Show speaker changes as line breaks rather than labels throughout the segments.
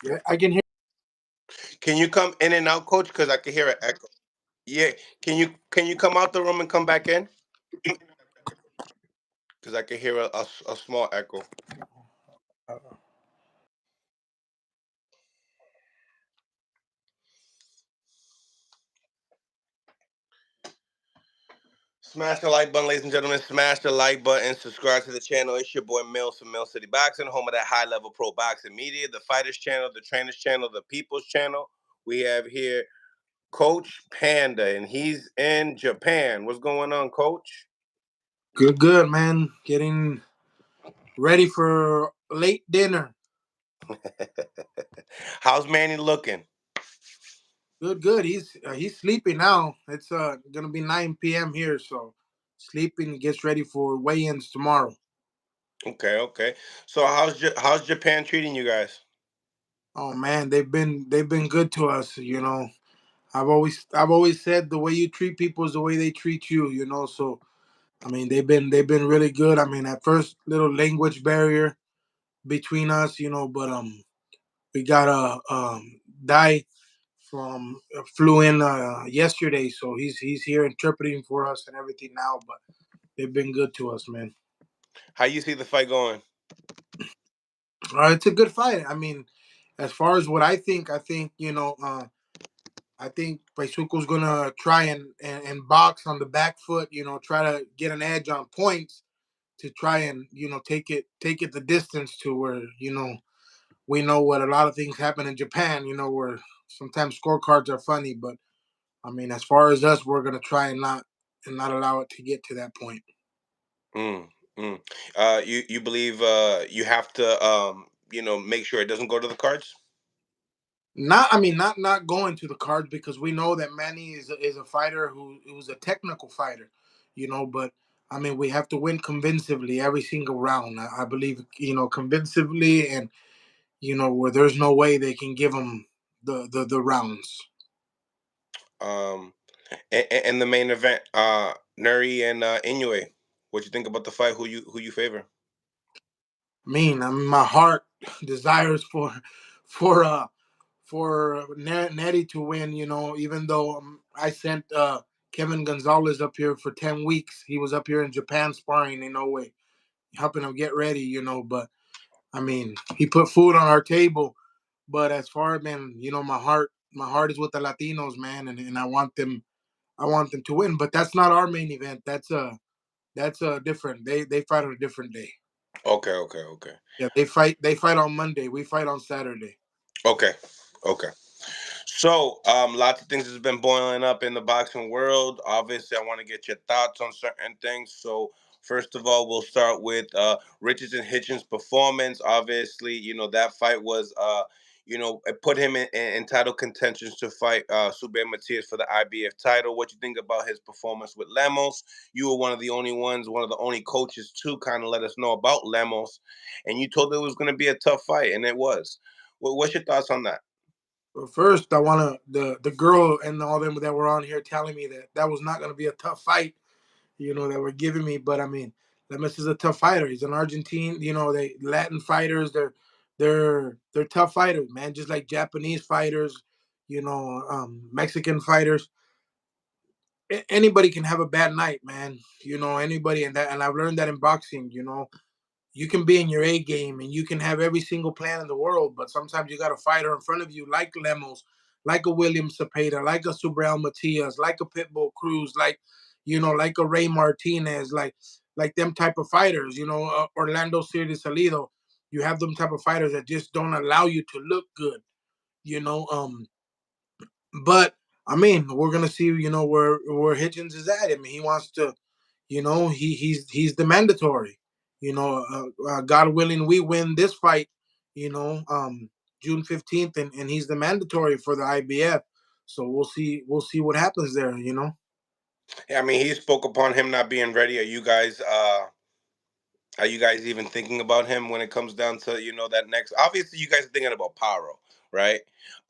Yeah, I can hear.
Can you come in and out, Coach? Because I can hear an echo. Yeah. Can you come out the room and come back in? Because I can hear a small echo. Smash the like button, ladies and gentlemen. Smash the like button. Subscribe to the channel. It's your boy Mills from Mill City Boxing, home of that high level pro boxing media, the fighters channel, the trainers channel, the people's channel. We have here Coach Panda, and he's in Japan. What's going on, Coach?
Good, good, man. Getting ready for late dinner.
How's Manny looking?
Good, good. He's sleeping now. It's gonna be 9 p.m. here, so sleeping. Gets ready for weigh-ins tomorrow.
Okay, okay. So how's Japan treating you guys?
Oh man, they've been good to us. I've always said the way you treat people is the way they treat you. So I mean they've been really good. I mean at first little language barrier between us, but we got a Dai from flew in yesterday, so he's here interpreting for us and everything now. But they've been good to us, man.
How you see the fight going?
It's a good fight. I mean, as far as what I think I think Paisuko's gonna try and box on the back foot. Try to get an edge on points to try and take it the distance to where we know what a lot of things happen in Japan. Where sometimes scorecards are funny, but I mean, as far as us, we're gonna try and not allow it to get to that point.
Mm, mm. You believe you have to make sure it doesn't go to the cards?
Not, I mean, not going to the cards because we know that Manny is a fighter who's a technical fighter, But I mean, we have to win convincingly every single round. I believe convincingly, and where there's no way they can give him the rounds.
Um, and the main event, Nuri and Inoue. What you think about the fight? Who you favor?
I mean, my heart desires for Nettie to win. Even though I sent Kevin Gonzalez up here for 10 weeks, he was up here in Japan sparring in Norway, helping him get ready. But I mean, he put food on our table. But as far as man, my heart is with the Latinos, man, and I want them to win. But that's not our main event. That's a different. They fight on a different day.
Okay, okay, okay,
Yeah, they fight on Monday. We fight on Saturday.
okay, okay. So, lots of things has been boiling up in the boxing world. Obviously, I want to get your thoughts on certain things. So, first of all, we'll start with Richards and Hitchens' performance. Obviously, that fight was, it put him in title contentions to fight Subriel Matias for the IBF title. What you think about his performance with Lemos? You were one of the only coaches to kind of let us know about Lemos, and you told it was going to be a tough fight, and it was. What's your thoughts on that?
But first, I wanna the girl and all them that were on here telling me that was not gonna be a tough fight. That were giving me. But I mean, Lemus is a tough fighter. He's an Argentine. They Latin fighters. They're tough fighters, man. Just like Japanese fighters. Mexican fighters. Anybody can have a bad night, man. Anybody, and I've learned that in boxing. You can be in your A game and you can have every single plan in the world, but sometimes you got a fighter in front of you like Lemos, like a William Cepeda, like a Subriel Matias, like a Pitbull Cruz, like a Ray Martinez, like them type of fighters. Orlando City Salido. You have them type of fighters that just don't allow you to look good. You know, um, but I mean, we're gonna see. Where Hitchens is at. I mean, he wants to. He's the mandatory. God willing, we win this fight. You know, June 15th, and he's the mandatory for the IBF. So we'll see. We'll see what happens there.
Yeah, I mean, he spoke upon him not being ready. Are you guys even thinking about him when it comes down to that next? Obviously, you guys are thinking about Parro, right?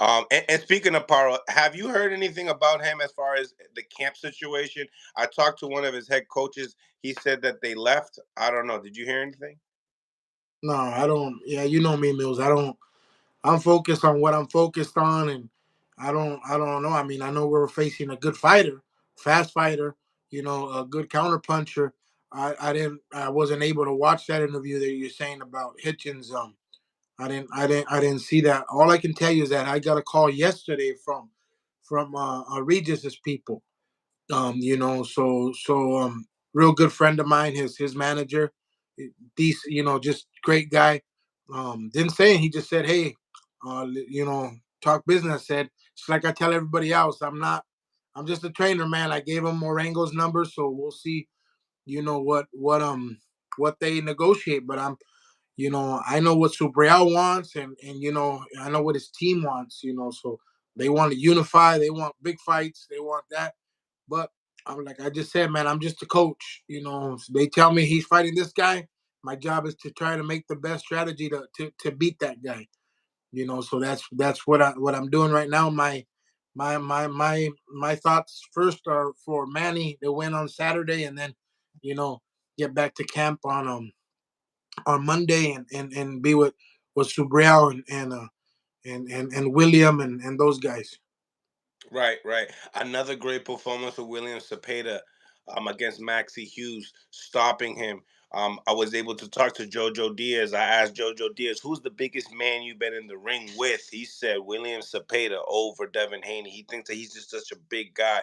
And speaking of Parro, have you heard anything about him as far as the camp situation? I talked to one of his head coaches. He said that they left. I don't know. Did you hear anything?
No, I don't. Yeah, you know me, Mills. I'm focused on what I'm focused on, and I don't know. I mean, I know we're facing a good fighter, fast fighter, a good counter puncher. I wasn't able to watch that interview that you're saying about Hitchens. I didn't see that. All I can tell you is that I got a call yesterday from Regis's people. Real good friend of mine, his manager, decent, just great guy. Didn't say it, he just said, hey, talk business. Said, it's like I tell everybody else, I'm just a trainer, man. I gave him Morango's number, so we'll see, what they negotiate. But I know what Subriel wants, and I know what his team wants. So they want to unify, they want big fights, they want that. But I'm like I just said, man, I'm just a coach. They tell me he's fighting this guy. My job is to try to make the best strategy to beat that guy. So that's what I'm doing right now. My thoughts first are for Manny to win on Saturday, and then you know get back to camp on Monday, and be with Subriel and William and those guys.
Right, right. Another great performance of William Cepeda against Maxie Hughes, stopping him. I was able to talk to Jojo Diaz. I asked Jojo Diaz, "Who's the biggest man you've been in the ring with?" He said William Cepeda over Devin Haney. He thinks that he's just such a big guy.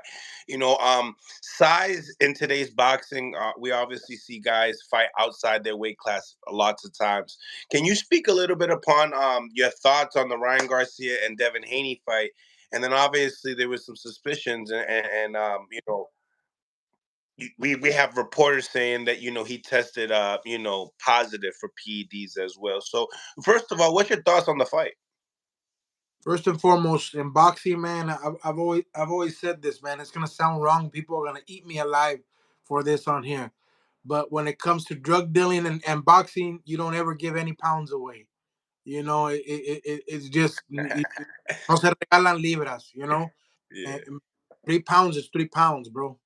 Size in today's boxing, we obviously see guys fight outside their weight class lots of times. Can you speak a little bit upon your thoughts on the Ryan Garcia and Devin Haney fight? And then obviously there was some suspicions, and we have reporters saying that he tested positive for PEDs as well. So first of all, what's your thoughts on the fight?
First and foremost, in boxing, man, I've always said this, man. It's gonna sound wrong. People are gonna eat me alive for this on here. But when it comes to drug dealing and boxing, you don't ever give any pounds away. It's just no se regalan libras.
Yeah.
And 3 pounds is 3 pounds, bro.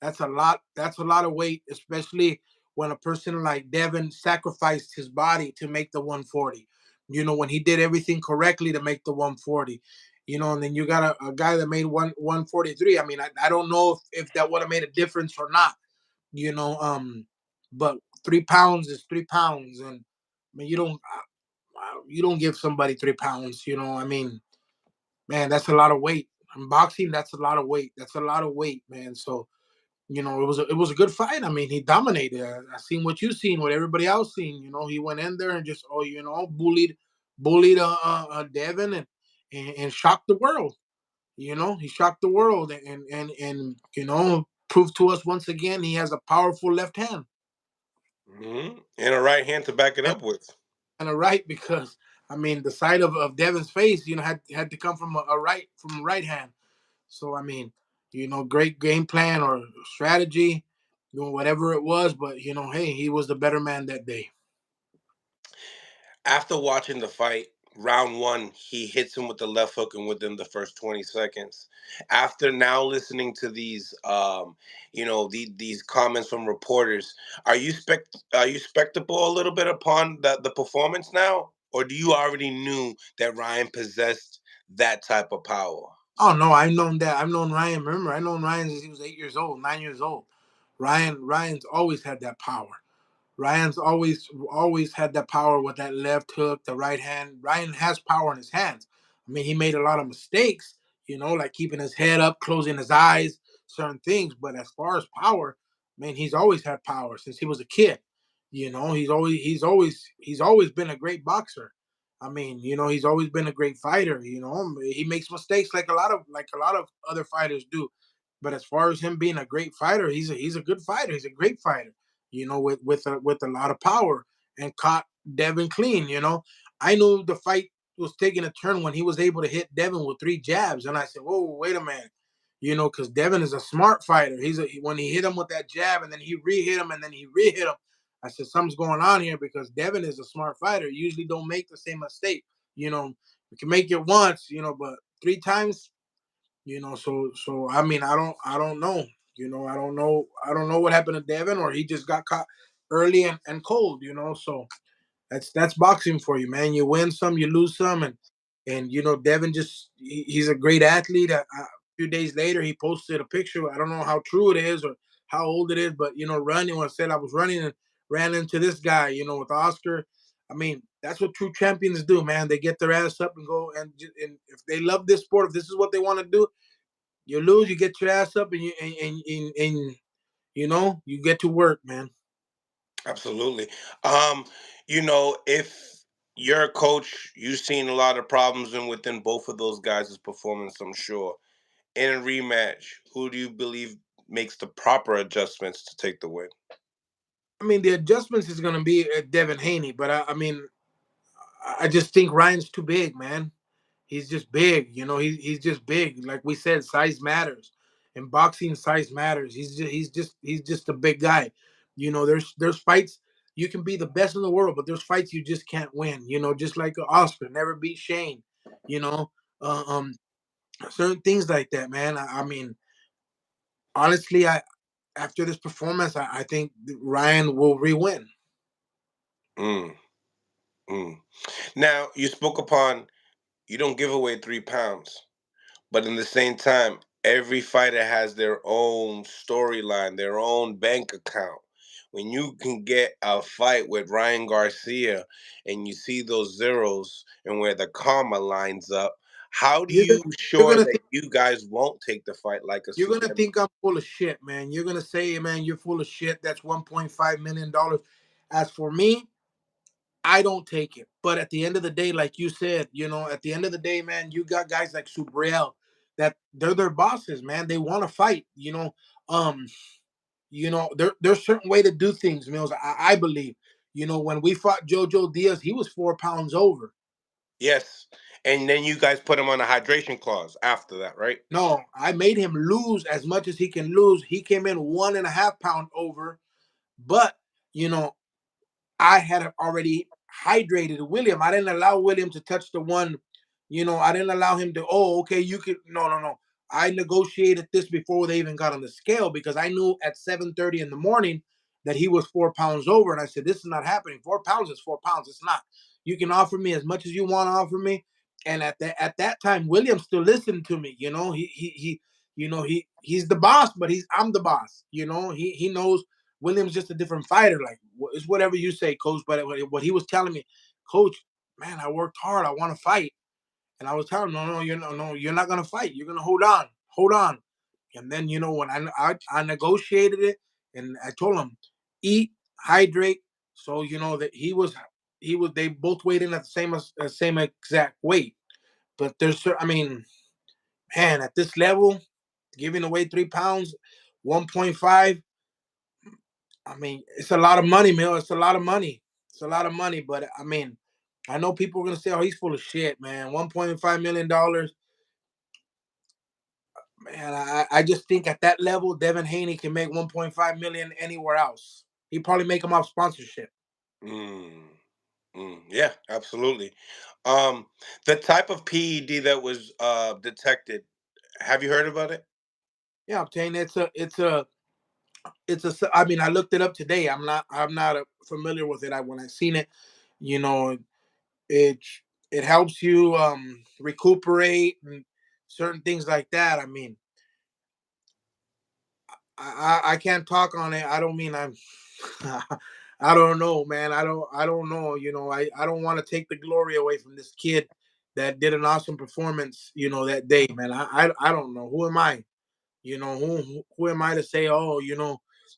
That's a lot. That's a lot of weight, especially when a person like Devin sacrificed his body to make the 140. When he did everything correctly to make the 140. And then you got a guy that made 143. I mean, I don't know if that would have made a difference or not. You know, um, but 3 pounds is 3 pounds, and I mean, you don't give somebody 3 pounds. I mean, man, that's a lot of weight. In boxing, that's a lot of weight. That's a lot of weight, man. So it was a good fight. I mean, he dominated. I seen what you seen, what everybody else seen. He went in there and just bullied Devin and shocked the world. He shocked the world and proved to us once again he has a powerful left hand
And a right hand to back it
and
up with.
a right, because I mean the side of Devin's face had to come from a right hand. So I mean, great game plan or strategy, whatever it was. But hey, he was the better man that day.
After watching the fight, round one, he hits him with the left hook and within the first 20 seconds. After now listening to these, these comments from reporters, are you spectable a little bit upon the performance now, or do you already knew that Ryan possessed that type of power?
Oh no, I've known that. I've known Ryan. Remember, I known Ryan since he was 8 years old, 9 years old. Ryan's always had that power. Ryan's always had that power with that left hook, the right hand. Ryan has power in his hands. I mean, he made a lot of mistakes, like keeping his head up, closing his eyes, certain things. But as far as power, man, he's always had power since he was a kid. He's always been a great boxer. I mean, he's always been a great fighter. He makes mistakes like a lot of other fighters do. But as far as him being a great fighter, he's a good fighter. He's a great fighter, with a lot of power, and caught Devin clean. I knew the fight was taking a turn when he was able to hit Devin with 3 jabs, and I said, "Whoa, wait a minute," because Devin is a smart fighter. When he hit him with that jab, and then he re-hit him, and then he re-hit him. I said, "Something's going on here," because Devin is a smart fighter. Usually, don't make the same mistake. You can make it once, but 3 times. So I mean, I don't know. I don't know what happened to Devin, or he just got caught early and cold. So that's boxing for you, man. You win some, you lose some, and And Devin he's a great athlete. A few days later, he posted a picture. I don't know how true it is or how old it is, but running. When I said I was running and ran into this guy, with Oscar. I mean, that's what true champions do, man. They get their ass up and go. And if they love this sport, if this is what they want to do, you lose, you get your ass up, and you get to work, man.
Absolutely. If you're a coach, you've seen a lot of problems within both of those guys' performance, I'm sure. In a rematch, who do you believe makes the proper adjustments to take the win?
I mean, the adjustments is going to be Devin Haney, but I mean, I just think Ryan's too big, man. He's just big, he's just big. Like we said, size matters. In boxing, size matters. He's just a big guy. There's fights you can be the best in the world, but there's fights you just can't win. Just like Oscar never beat Shane. You know, uh, um, certain things like that, man. I mean, honestly, I after this performance, I think Ryan will re-win.
Mm, mm. Now, you spoke upon you don't give away 3 pounds. But in the same time, every fighter has their own storyline, their own bank account. When you can get a fight with Ryan Garcia and you see those zeros and where the karma lines up, how do
You're gonna,
you
you're
sure
gonna
that
think
you guys won't take the fight like a
You're gonna
Subriel?
think I'm full of shit, man. You're gonna say, man, you're full of shit. That's $1.5 million. As for me, I don't take it. But at the end of the day, like you said, at the end of the day, man, you got guys like Subriel that they're their bosses, man. They want to fight. Um, there's certain way to do things, Mills. I believe. When we fought Jojo Diaz, he was 4 pounds over.
Yes. And then you guys put him on a hydration clause after that, right?
No, I made him lose as much as he can lose. He came in 1.5 pound over, but you know I had already hydrated William. I didn't allow William to touch the one. I didn't allow him to. Oh, okay, you could. No, no, no. I negotiated this before they even got on the scale because I knew at 7:30 in the morning that he was 4 pounds over, and I said, "This is not happening. 4 pounds is 4 pounds. It's not. You can offer me as much as you want to offer me." And at that time, William still listened to me. He's the boss, but I'm the boss. He knows Williams just a different fighter. Like it's whatever you say, coach. But what he was telling me, coach, man, I worked hard. I want to fight, and I was telling him, no, no, you're not gonna fight. You're gonna hold on. And then when I negotiated it, and I told him, eat, hydrate. So that they both weighed in at the same exact weight. But I mean, man, at this level, giving away 3 pounds, 1.5. I mean, it's a lot of money, Mill. It's a lot of money. It's a lot of money, but I mean, I know people are gonna say, "Oh, he's full of shit, man." $1.5 million, man. I just think at that level, Devin Haney can make 1.5 million anywhere else. He probably make him off sponsorship.
Mm, yeah, absolutely. Um, the type of PED that was detected, have you heard about it?
Yeah, I'm saying I mean, I looked it up today. I'm not familiar with it. When I seen it, you know, it it helps you recuperate and certain things like that. I mean, I can't talk on it. I don't mean I'm. I don't know, man. I don't know. I don't want to take the glory away from this kid that did an awesome performance. That day, man. I don't know. Who am I? Who am I to say? Oh,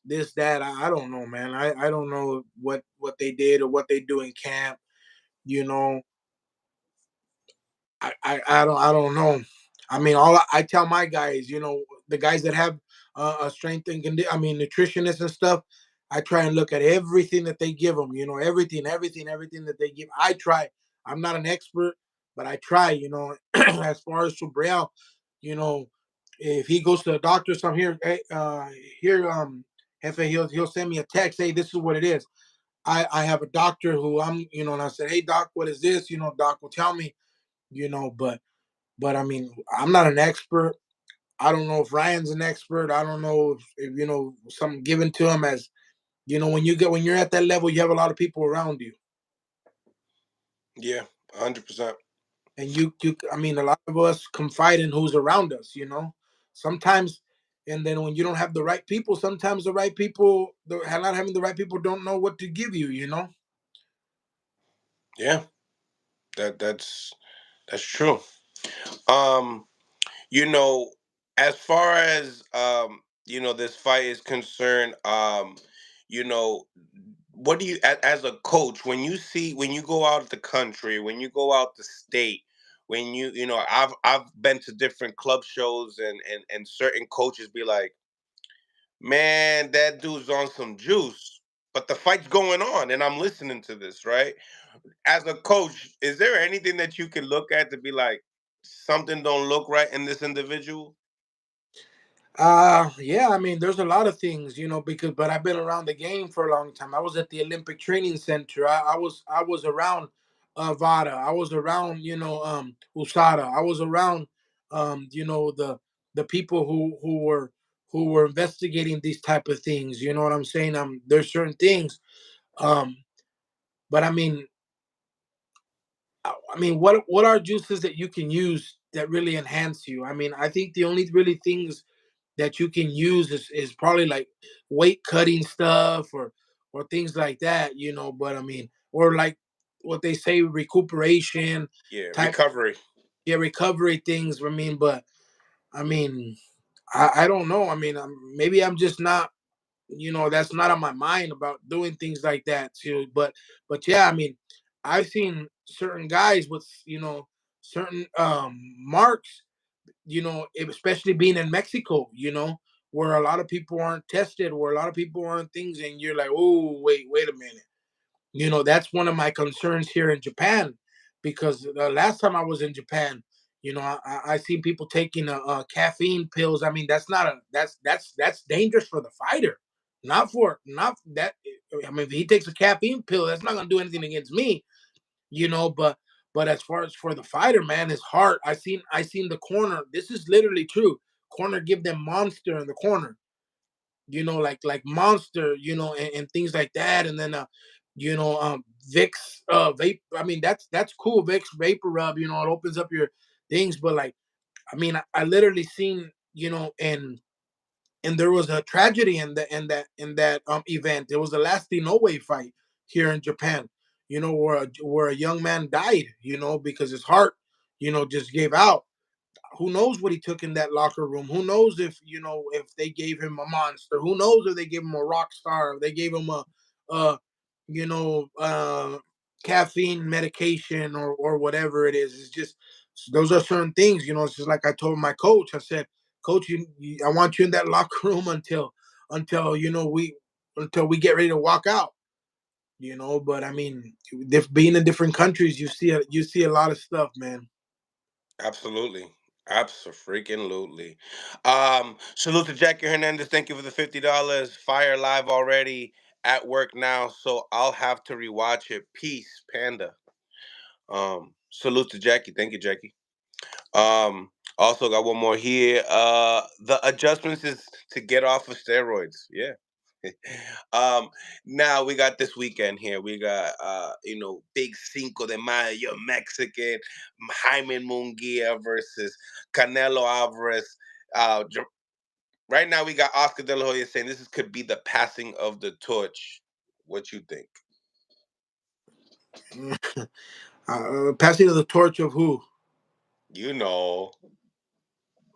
this that. I don't know, man. I don't know what they did or what they do in camp. You know, I don't know. I mean, I tell my guys, the guys that have a strength and I mean nutritionists and stuff. I try and look at everything that they give them. Everything that they give. I try. I'm not an expert, but I try. As far as Subriel, you know, if he goes to the doctor, some here, here, if he'll send me a text. Hey, this is what it is. I have a doctor who and I said, hey doc, what is this? Doc will tell me. But I mean, I'm not an expert. I don't know if Ryan's an expert. I don't know if something given to him as when you're at that level, you have a lot of people around you.
Yeah, 100%.
and I mean, a lot of us confide in who's around us, sometimes. And then when you don't have the right people, sometimes the right people, not having the right people, don't know what to give you.
Yeah, that's true. Um, you know, as far as this fight is concerned, you know, what do you, as a coach, when you go out of the country, when you go out the state, when I've been to different club shows, and certain coaches be like, man, that dude's on some juice, but the fight's going on and I'm listening to this, right? As a coach, is there anything that you can look at to be like, something don't look right in this individual?
Yeah, I mean, there's a lot of things, but I've been around the game for a long time. I was at the Olympic Training Center. I was around Vada. I was around, USADA. I was around, the people who were investigating these type of things. You know what I'm saying? There's certain things, um, but I mean, what are juices that you can use that really enhance you? I mean, I think the only really things that you can use is probably like weight cutting stuff, or things like that. But I mean, or like what they say, recuperation
Yeah,
type,
recovery.
yeah, recovery things. But I mean, I don't know. I mean, maybe I'm just not, that's not on my mind about doing things like that too. But yeah, I mean, I've seen certain guys with, certain marks, especially being in Mexico, where a lot of people aren't tested, where a lot of people aren't things, and you're like, oh, wait a minute. That's one of my concerns here in Japan, because the last time I was in Japan, I seen people taking caffeine pills. I mean, that's dangerous for the fighter, not that. I mean, if he takes a caffeine pill, that's not gonna do anything against me, but as far as for the fighter, man, his heart. I seen the corner. This is literally true. Corner give them monster in the corner, like monster, and things like that. And then Vicks vape. I mean, that's cool. Vicks vapor rub. It opens up your things. But like, I mean, I literally seen, and there was a tragedy in that event. It was the last Inoue fight here in Japan. Where a young man died. Because his heart, just gave out. Who knows what he took in that locker room? Who knows if they gave him a monster? Who knows if they gave him a rock star? If they gave him a you know caffeine medication, or whatever it is. It's just, those are certain things. It's just like I told my coach. I said, Coach, I want you in that locker room until we get ready to walk out. But I mean, being in different countries, you see a lot of stuff, man.
Absolutely. Absolutely. Salute to Jackie Hernandez. Thank you for the $50. Fire live already at work now, so I'll have to rewatch it. Peace, Panda. Salute to Jackie. Thank you, Jackie. Also got one more here. The adjustments is to get off of steroids. Yeah. um, Now we got this weekend here. We got big Cinco de Mayo Mexican Jaime Munguia versus Canelo Alvarez. Right now we got Oscar De La Hoya saying could be the passing of the torch. What you think?
Passing of the torch of who?
You know,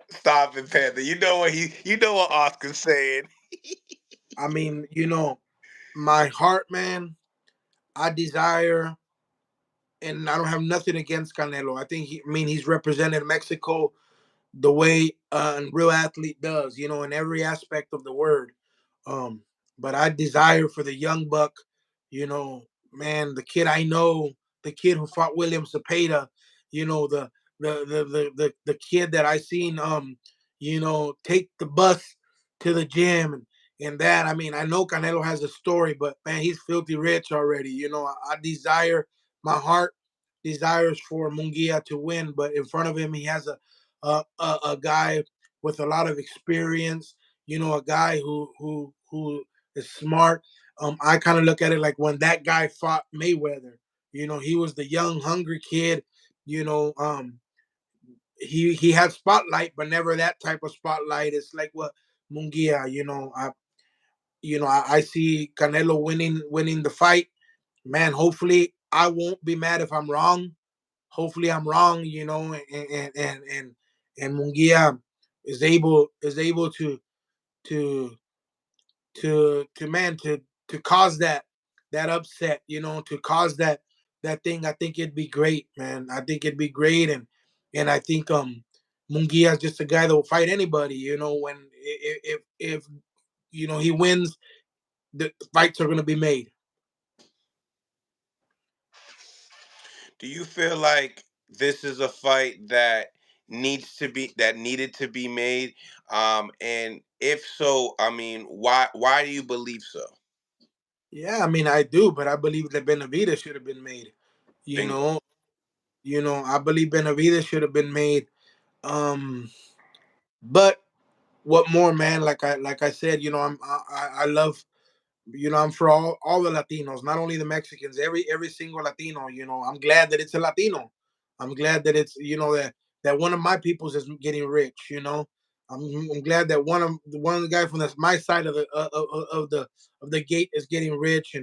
stop it, Panther. You know what Oscar's saying.
I mean, my heart, man. I desire, and I don't have nothing against Canelo. I mean, he's represented Mexico the way a real athlete does, in every aspect of the word. Um, but I desire for the young buck, man, the kid I know, the kid who fought William Cepeda, the kid that I seen, take the bus to the gym, and that. I mean, I know Canelo has a story, but man, he's filthy rich already. I desire, my heart desires for Munguia to win, but in front of him, he has a guy with a lot of experience. A guy who is smart. I kind of look at it like when that guy fought Mayweather. He was the young, hungry kid. You know, he had spotlight, but never that type of spotlight. It's like what Munguia. I see Canelo winning the fight. Man, hopefully I won't be mad if I'm wrong. Hopefully I'm wrong. And Munguia is able to to cause that upset, to cause that thing. I think it'd be great, man. I think it'd be great, and I think Munguia is just a guy that will fight anybody. When if he wins, the fights are gonna be made.
Do you feel like this is a fight that needed to be made? And if so, I mean, why do you believe so?
Yeah, I mean I do, but I believe that Benavidez should have been made. You
Bingo.
know, I believe Benavidez should have been made. Um, but what more, man? Like I said, I love, I'm for all the Latinos, not only the Mexicans, every single Latino. I'm glad that it's a Latino. I'm glad that it's that one of my peoples is getting rich. I'm glad that one of the guy from my side of the gate is getting rich,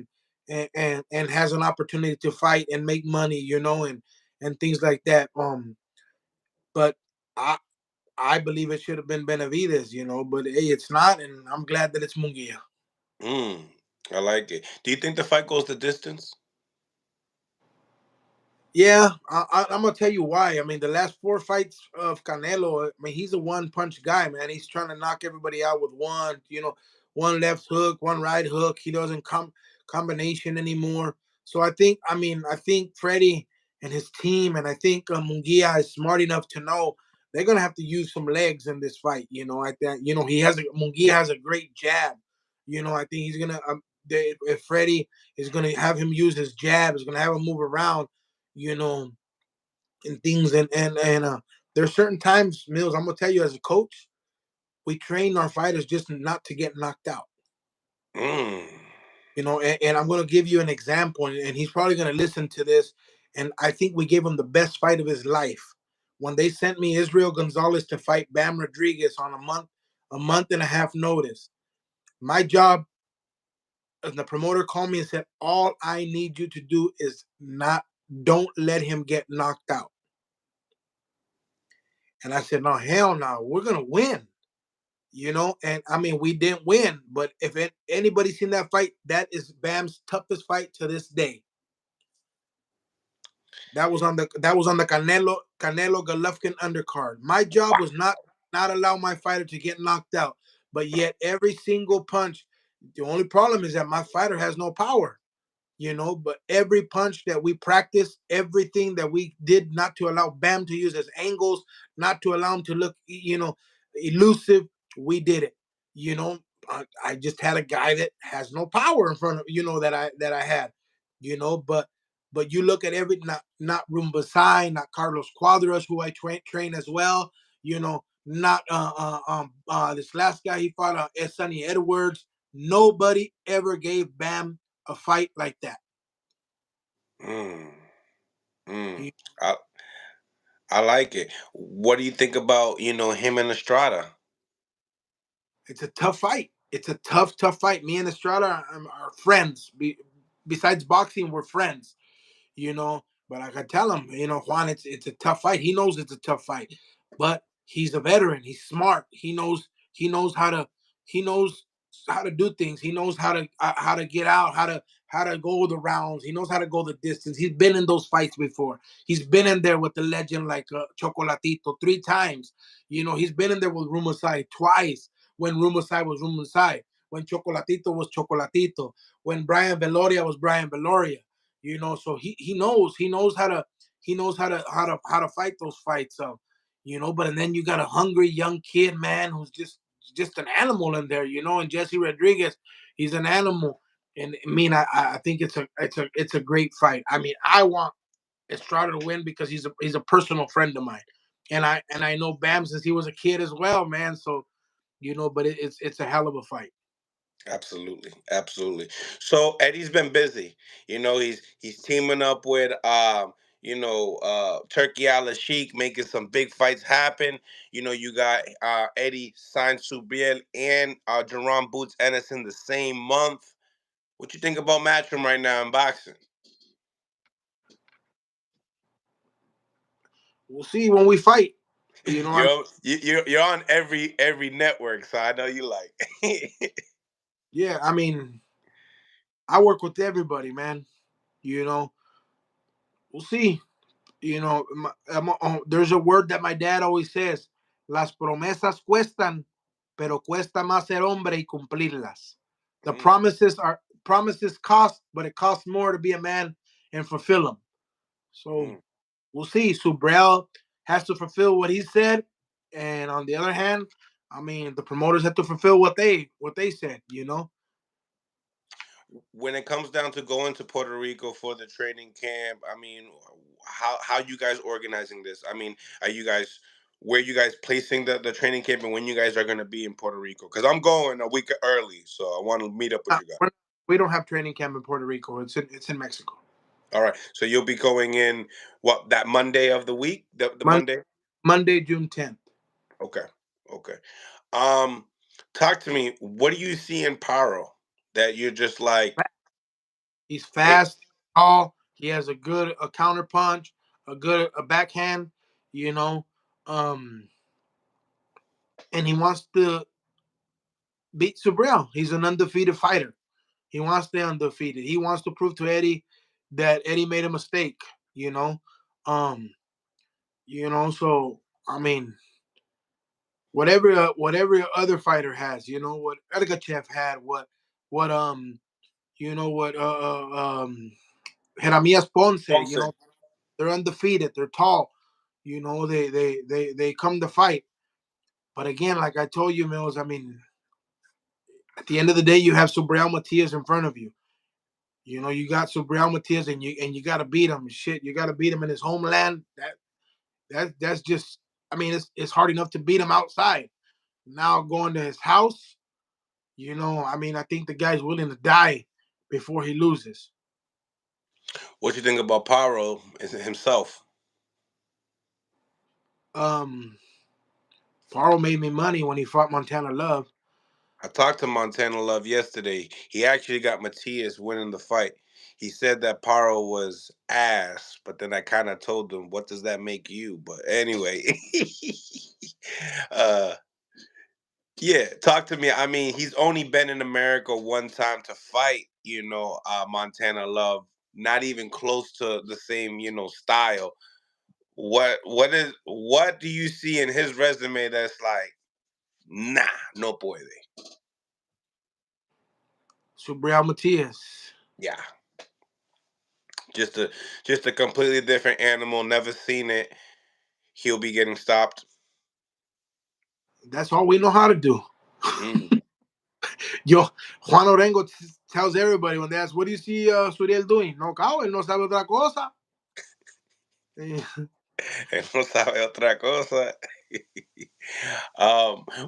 and has an opportunity to fight and make money. And things like that. But I I believe it should have been Benavides. But hey, it's not, and I'm glad that it's Munguia.
Mm, I like it. Do you think the fight goes the distance?
Yeah, I'm gonna tell you why. I mean, the last four fights of Canelo, I mean, he's a one punch guy, man. He's trying to knock everybody out with one left hook, one right hook. He doesn't combination anymore. So I think Freddie and his team, and I think Munguia is smart enough to know they're gonna have to use some legs in this fight. I think Munguia has a great jab. I think he's gonna if Freddie is gonna have him use his jab, is gonna have him move around you know, and things. And there's certain times, Mills. I'm gonna tell you, as a coach, we train our fighters just not to get knocked out.
Mm,
And I'm gonna give you an example, and he's probably gonna listen to this. And I think we gave him the best fight of his life when they sent me Israel Gonzalez to fight Bam Rodriguez on a month and a half notice. My job, and the promoter called me and said, "All I need you to do is not don't let him get knocked out." And I said, "No, hell no, we're gonna win." And I mean, we didn't win, but if anybody's seen that fight, that is Bam's toughest fight to this day. That was on the Canelo Golovkin undercard. My job was not allow my fighter to get knocked out, but yet every single punch. The only problem is that my fighter has no power. But every punch that we practiced, everything that we did not to allow Bam to use his angles, not to allow him to look, elusive, we did it. You know, I just had a guy that has no power in front of, that I had, but you look at not Rumbasai, not Carlos Cuadras, who I train as well, not this last guy he fought, Sonny Edwards. Nobody ever gave Bam a fight like that.
mm, mm.
He-
I I like it. What do you think about him and Estrada?
It's a tough fight. It's a tough fight. Me and Estrada are friends. Besides boxing, we're friends. But I can tell him, Juan, it's a tough fight. He knows it's a tough fight, but he's a veteran. He's smart. He knows how to do things. He knows how to get out, how to go the rounds. He knows how to go the distance. He's been in those fights before. He's been in there with the legend like Chocolatito 3 times. He's been in there with Rumusai twice when Rumusai was Rumusai, when Chocolatito was Chocolatito, when Brian Veloria was Brian Veloria. So he knows how to fight those fights. So, but and then you got a hungry young kid, man, who's just an animal in there. And Jesse Rodriguez, he's an animal. And I mean, I think it's a great fight. I mean, I want Estrada to win because he's a personal friend of mine, and I know Bam since he was a kid as well, man. So but it's a hell of a fight.
Absolutely, absolutely. So Eddie's been busy. He's teaming up with Turkey Ala Sheik making some big fights happen. You got Eddie signed Subriel and Jerron Boots Ennis in the same month. What you think about Matchroom right now in boxing?
We'll see when we fight. You know,
You're on every network, so I know you like.
yeah. I mean, I work with everybody, man. You know, we'll see. There's a word that my dad always says: "Las promesas cuestan, pero cuesta más ser hombre y cumplirlas." The
Mm,
promises cost, but it costs more to be a man and fulfill them. So
mm.
we'll see. Subriel has to fulfill what he said, and on the other hand, I mean, the promoters have to fulfill what they said.
When it comes down to going to Puerto Rico for the training camp, I mean, how you guys organizing this? I mean, are you guys where you guys placing the training camp and when you guys are going to be in Puerto Rico? Because I'm going a week early, so I want to meet up with you guys.
We don't have training camp in Puerto Rico. It's in Mexico.
All right, so you'll be going in what that Monday of the week, the
Mon-
Monday.
Monday, June 10th.
Okay, okay. Um, Talk to me. What do you see in Parro that you're just like,
He's
hey,
fast, tall. He has a counter punch, a backhand. You know, um, and he wants to beat Subriel. He's an undefeated fighter. He wants to stay undefeated. He wants to prove to Eddie that Eddie made a mistake. You know, um, So I mean, whatever other fighter has, what Ergachev had, what what Jeremias Ponce,
Ponce?
they're undefeated. They're tall. They come to fight. But again, like I told you, Mills, I mean, at the end of the day, you have Subriel Matias in front of you. You got Subriel Matias, and you got to beat him. Shit, you got to beat him in his homeland. That's just. I mean, it's hard enough to beat him outside. Now going to his house, I mean, I think the guy's willing to die before he loses.
What you think about Parro himself?
Um, Parro made me money when he fought Montana Love.
I talked to Montana Love yesterday. He actually got Matias winning the fight. He said that Parro was ass, but then I kind of told him, "What does that make you?" But anyway, uh, yeah, talk to me. I mean, he's only been in America one time to fight. Montana Love, not even close to the same, style. What do you see in his resume that's like, nah, no puede?
Subriel Matias.
Yeah, just a completely different animal. Never seen it. He'll be getting stopped.
That's all we know how to do.
Mm.
Yo, Juan Orengo tells everybody when they ask, "What do you see Suriel doing?" No, cao, él no sabe otra cosa.
Él no sabe otra cosa.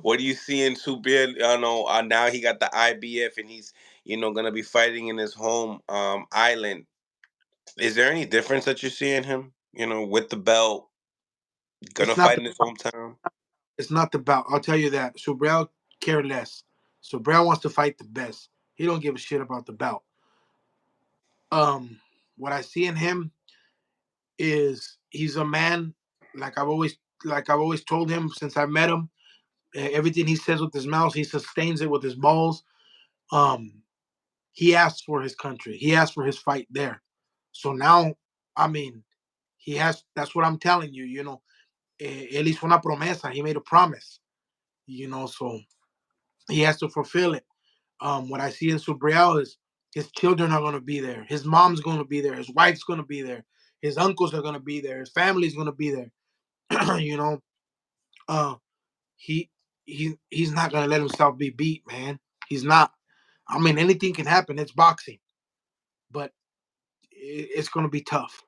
What do you see in Subriel? Now he got the IBF and he's gonna be fighting in his home island. Is there any difference that you see in him? With the belt, gonna
It's not
fight
the
in his hometown.
it's not the bout. I'll tell you that. Subriel care less. Subriel wants to fight the best. He don't give a shit about the bout. Um, what I see in him is he's a man like I've always told him since I met him. Everything he says with his mouth, he sustains it with his balls. Um, he asked for his country. He asked for his fight there. So now, I mean, he has. That's what I'm telling you. Él hizo una promesa. He made a promise. So he has to fulfill it. What I see in Subriel is his children are going to be there. His mom's going to be there. His wife's going to be there. His uncles are going to be there. His family's going to be there. you know, uh, he he's not going to let himself be beat, man. He's not. I mean, anything can happen. It's boxing, but it's going to be tough.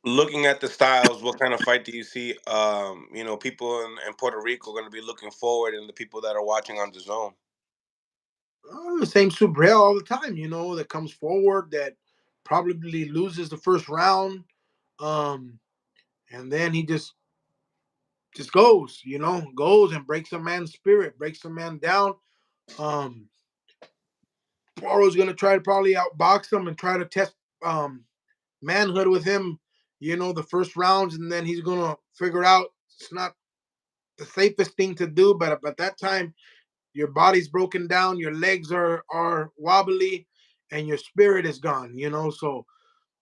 Looking at the styles, what kind of fight do you see? People in Puerto Rico going to be looking forward, and the people that are watching on the zone.
The same Subriel all the time, that comes forward, that probably loses the first round, um, and then he just goes, goes and breaks a man's spirit, breaks a man down. Um, Parro's gonna try to probably outbox him and try to test um, manhood with him, the first rounds, and then he's gonna figure out it's not the safest thing to do, but at that time your body's broken down, your legs are wobbly, and your spirit is gone.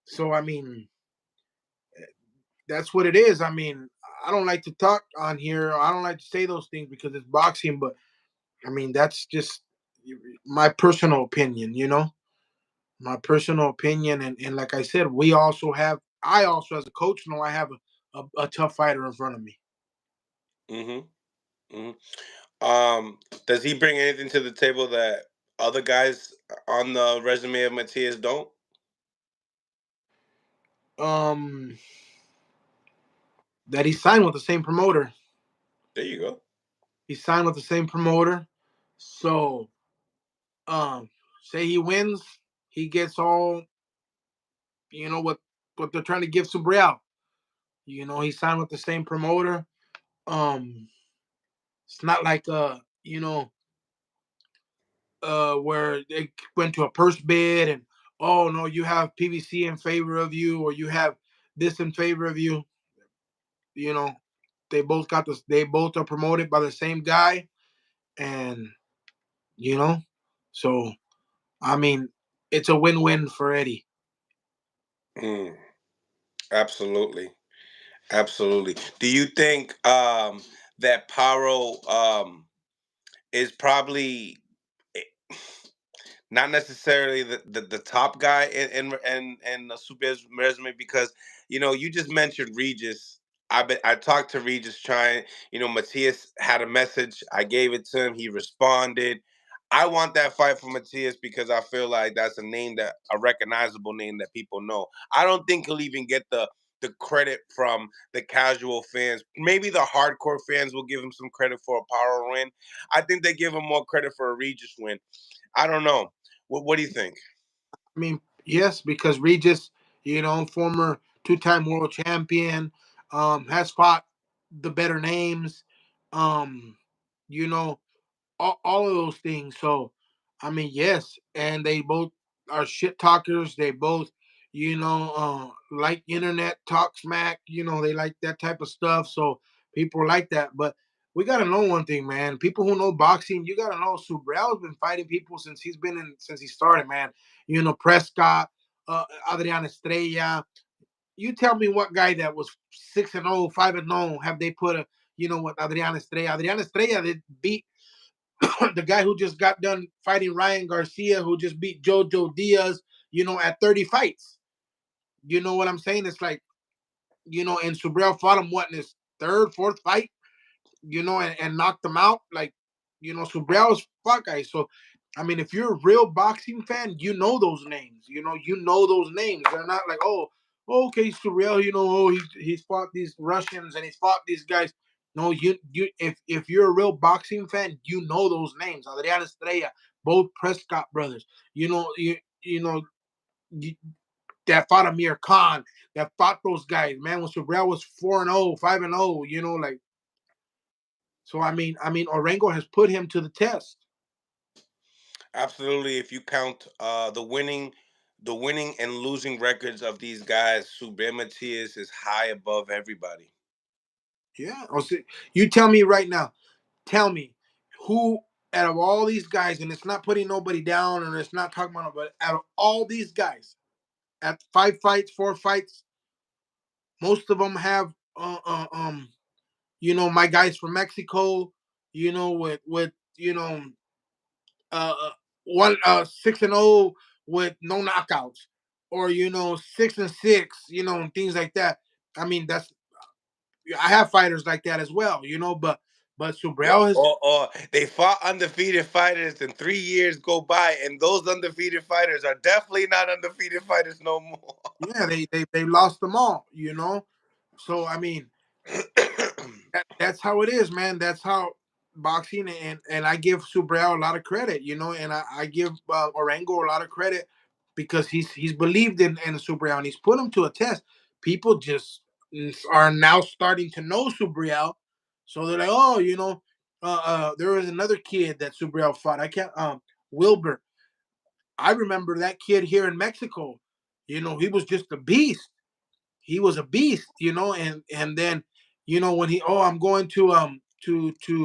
So I mean, that's what it is. I mean, I don't like to talk on here. I don't like to say those things because it's boxing, but I mean that's just my personal opinion. My personal opinion, and like I said, I also as a coach know I have a tough fighter in front of me.
Hmm. Hmm. Does he bring anything to the table that other guys on the resume of Matias don't?
Um, that he signed with the same promoter.
There you go.
He signed with the same promoter. So, um, say he wins, he gets all what they're trying to give Subriel. He signed with the same promoter. Um, it's not like where they went to a purse bid and oh no, you have PVC in favor of you or you have this in favor of you. You know, they both got this. They both are promoted by the same guy, and you know, so I mean, it's a win-win for Eddie.
Mm, absolutely, absolutely. Do you think that Parro is probably not necessarily the top guy in the Super resume because you just mentioned Regis. I talked to Regis trying. Matias had a message. I gave it to him. He responded. I want that fight for Matias because I feel like that's a recognizable name that people know. I don't think he'll even get the credit from the casual fans. Maybe the hardcore fans will give him some credit for a power win. I think they give him more credit for a Regis win. I don't know. What do you think?
I mean, yes, because Regis, former two-time world champion, has fought the better names, um, you know, all of those things. So, I mean, yes, and they both are shit talkers. They both, like internet talk smack. They like that type of stuff. So people like that. But we gotta know one thing, man. People who know boxing, you gotta know Subriel's been fighting people since he started, man. Prescott, Adrian Estrella. You tell me what guy that was 6-0, 5-0 have they put with Adrian Estrella? Adrian Estrella did beat the guy who just got done fighting Ryan Garcia, who just beat Jojo Diaz, at 30 fights. You know what I'm saying? It's like, and Subriel fought him what in his third, fourth fight, and knocked him out. Like, Subriel's fuck guy. So, I mean, if you're a real boxing fan, you know those names. You know those names. They're not like, okay, Subriel, he's fought these Russians and he's fought these guys. No, if you're a real boxing fan, you know those names. Adrian Estrella, both Prescott brothers. You know you, that fought Amir Khan, that fought those guys. Man, when Subriel was 4-0, 5-0, like so. I mean, Orengo has put him to the test.
Absolutely. If you count the winning and losing records of these guys, Subriel Matias is high above everybody.
Yeah. You tell me right now. Tell me who out of all these guys, and it's not putting nobody down, and it's not talking about, but out of all these guys, at 5 fights, 4 fights, most of them have, my guys from Mexico, with uh, uh, one 6-0 with no knockouts, or 6-6, and things like that. I mean, I have fighters like that as well, but
Or,
Subriel has.
or, or they fought undefeated fighters, and 3 years go by, and those undefeated fighters are definitely not undefeated fighters no more.
Yeah, they lost them all, So I mean, that's how it is, man. That's how boxing, and I give Subriel a lot of credit, and I give Orengo a lot of credit because he's believed in Subriel and he's put him to a test. People just are now starting to know Subriel, so they're like, oh, there was another kid that Subriel fought. I can't Wilbur. I remember that kid here in Mexico. He was just a beast. He was a beast, and then when I'm going to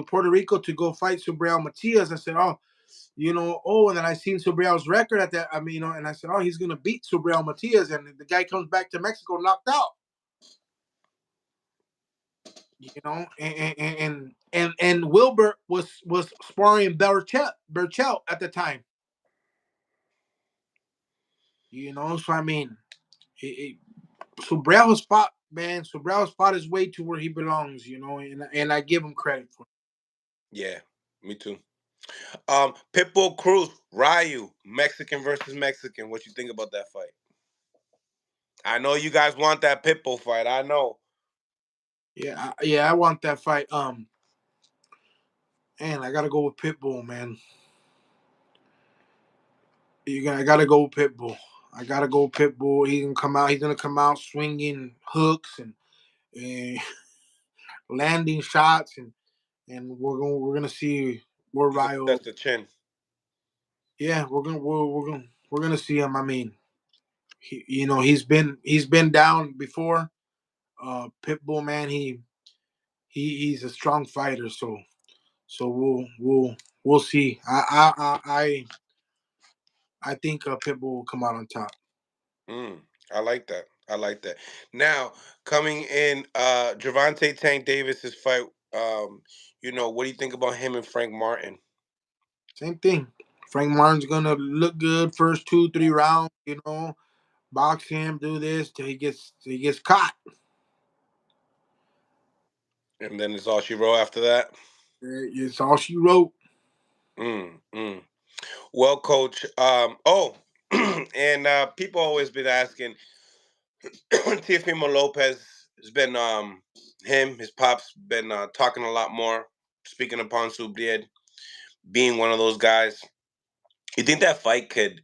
Puerto Rico to go fight Subriel Matias. I said, and then I seen Subriel's record at that. I mean, and I said, oh, he's gonna beat Subriel Matias, and the guy comes back to Mexico knocked out. And Wilbur was sparring Berchelt at the time. So I mean, it, Subriel has fought, man. Subriel has fought his way to where he belongs, and I give him credit for it.
Yeah, me too. Pitbull Cruz, Ryu, Mexican versus Mexican. What you think about that fight? I know you guys want that Pitbull fight. I know.
Yeah, I want that fight. Man, I gotta go with Pitbull, man. I gotta go with Pitbull. I gotta go with Pitbull. He's gonna come out. He's gonna come out swinging hooks and landing shots, and we're gonna see where
He's gonna
Ryo.
test the chin.
Yeah, we're gonna see him. I mean, he's been down before. Pitbull, man, he's a strong fighter. So we'll see. I think Pitbull will come out on top.
Mm, I like that. I like that. Now coming in, Javante Tank Davis's fight. What do you think about him and Frank Martin?
Same thing. Frank Martin's gonna look good first 2 3 rounds. Box him, do this till he gets caught.
And then it's all she wrote after that.
It's all she wrote.
Mm. Well, coach. And people always been asking. Teofimo Lopez has been his pops been talking a lot more, speaking upon Subriel being one of those guys. You think that fight could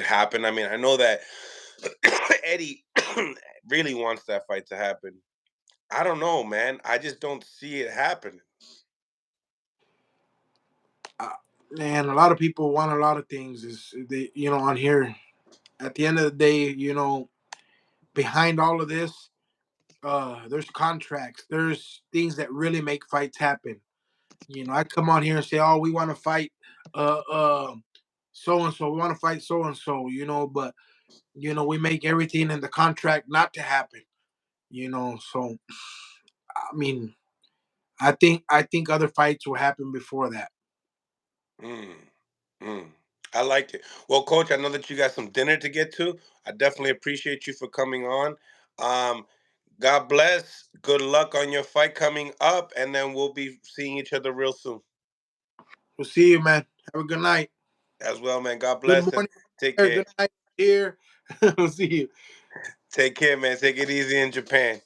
happen? I mean, I know that Eddie really wants that fight to happen. I don't know, man. I just don't see it happening.
Uh, Man, a lot of people want a lot of things. Is they on here? At the end of the day, behind all of this, there's contracts. There's things that really make fights happen. I come on here and say, "Oh, we want to fight, so and so. We want to fight so and so." But we make everything in the contract not to happen. So I mean, I think other fights will happen before that.
Mm, mm. I like it. Well, coach, I know that you got some dinner to get to. I definitely appreciate you for coming on. Um, God bless. Good luck on your fight coming up, and then we'll be seeing each other real soon
We'll see you, man. Have a good night.
as well, man. God
Good
bless and
morning
take
there.
care.
Good night here. We'll see you.
Take care, man. Take it easy in Japan.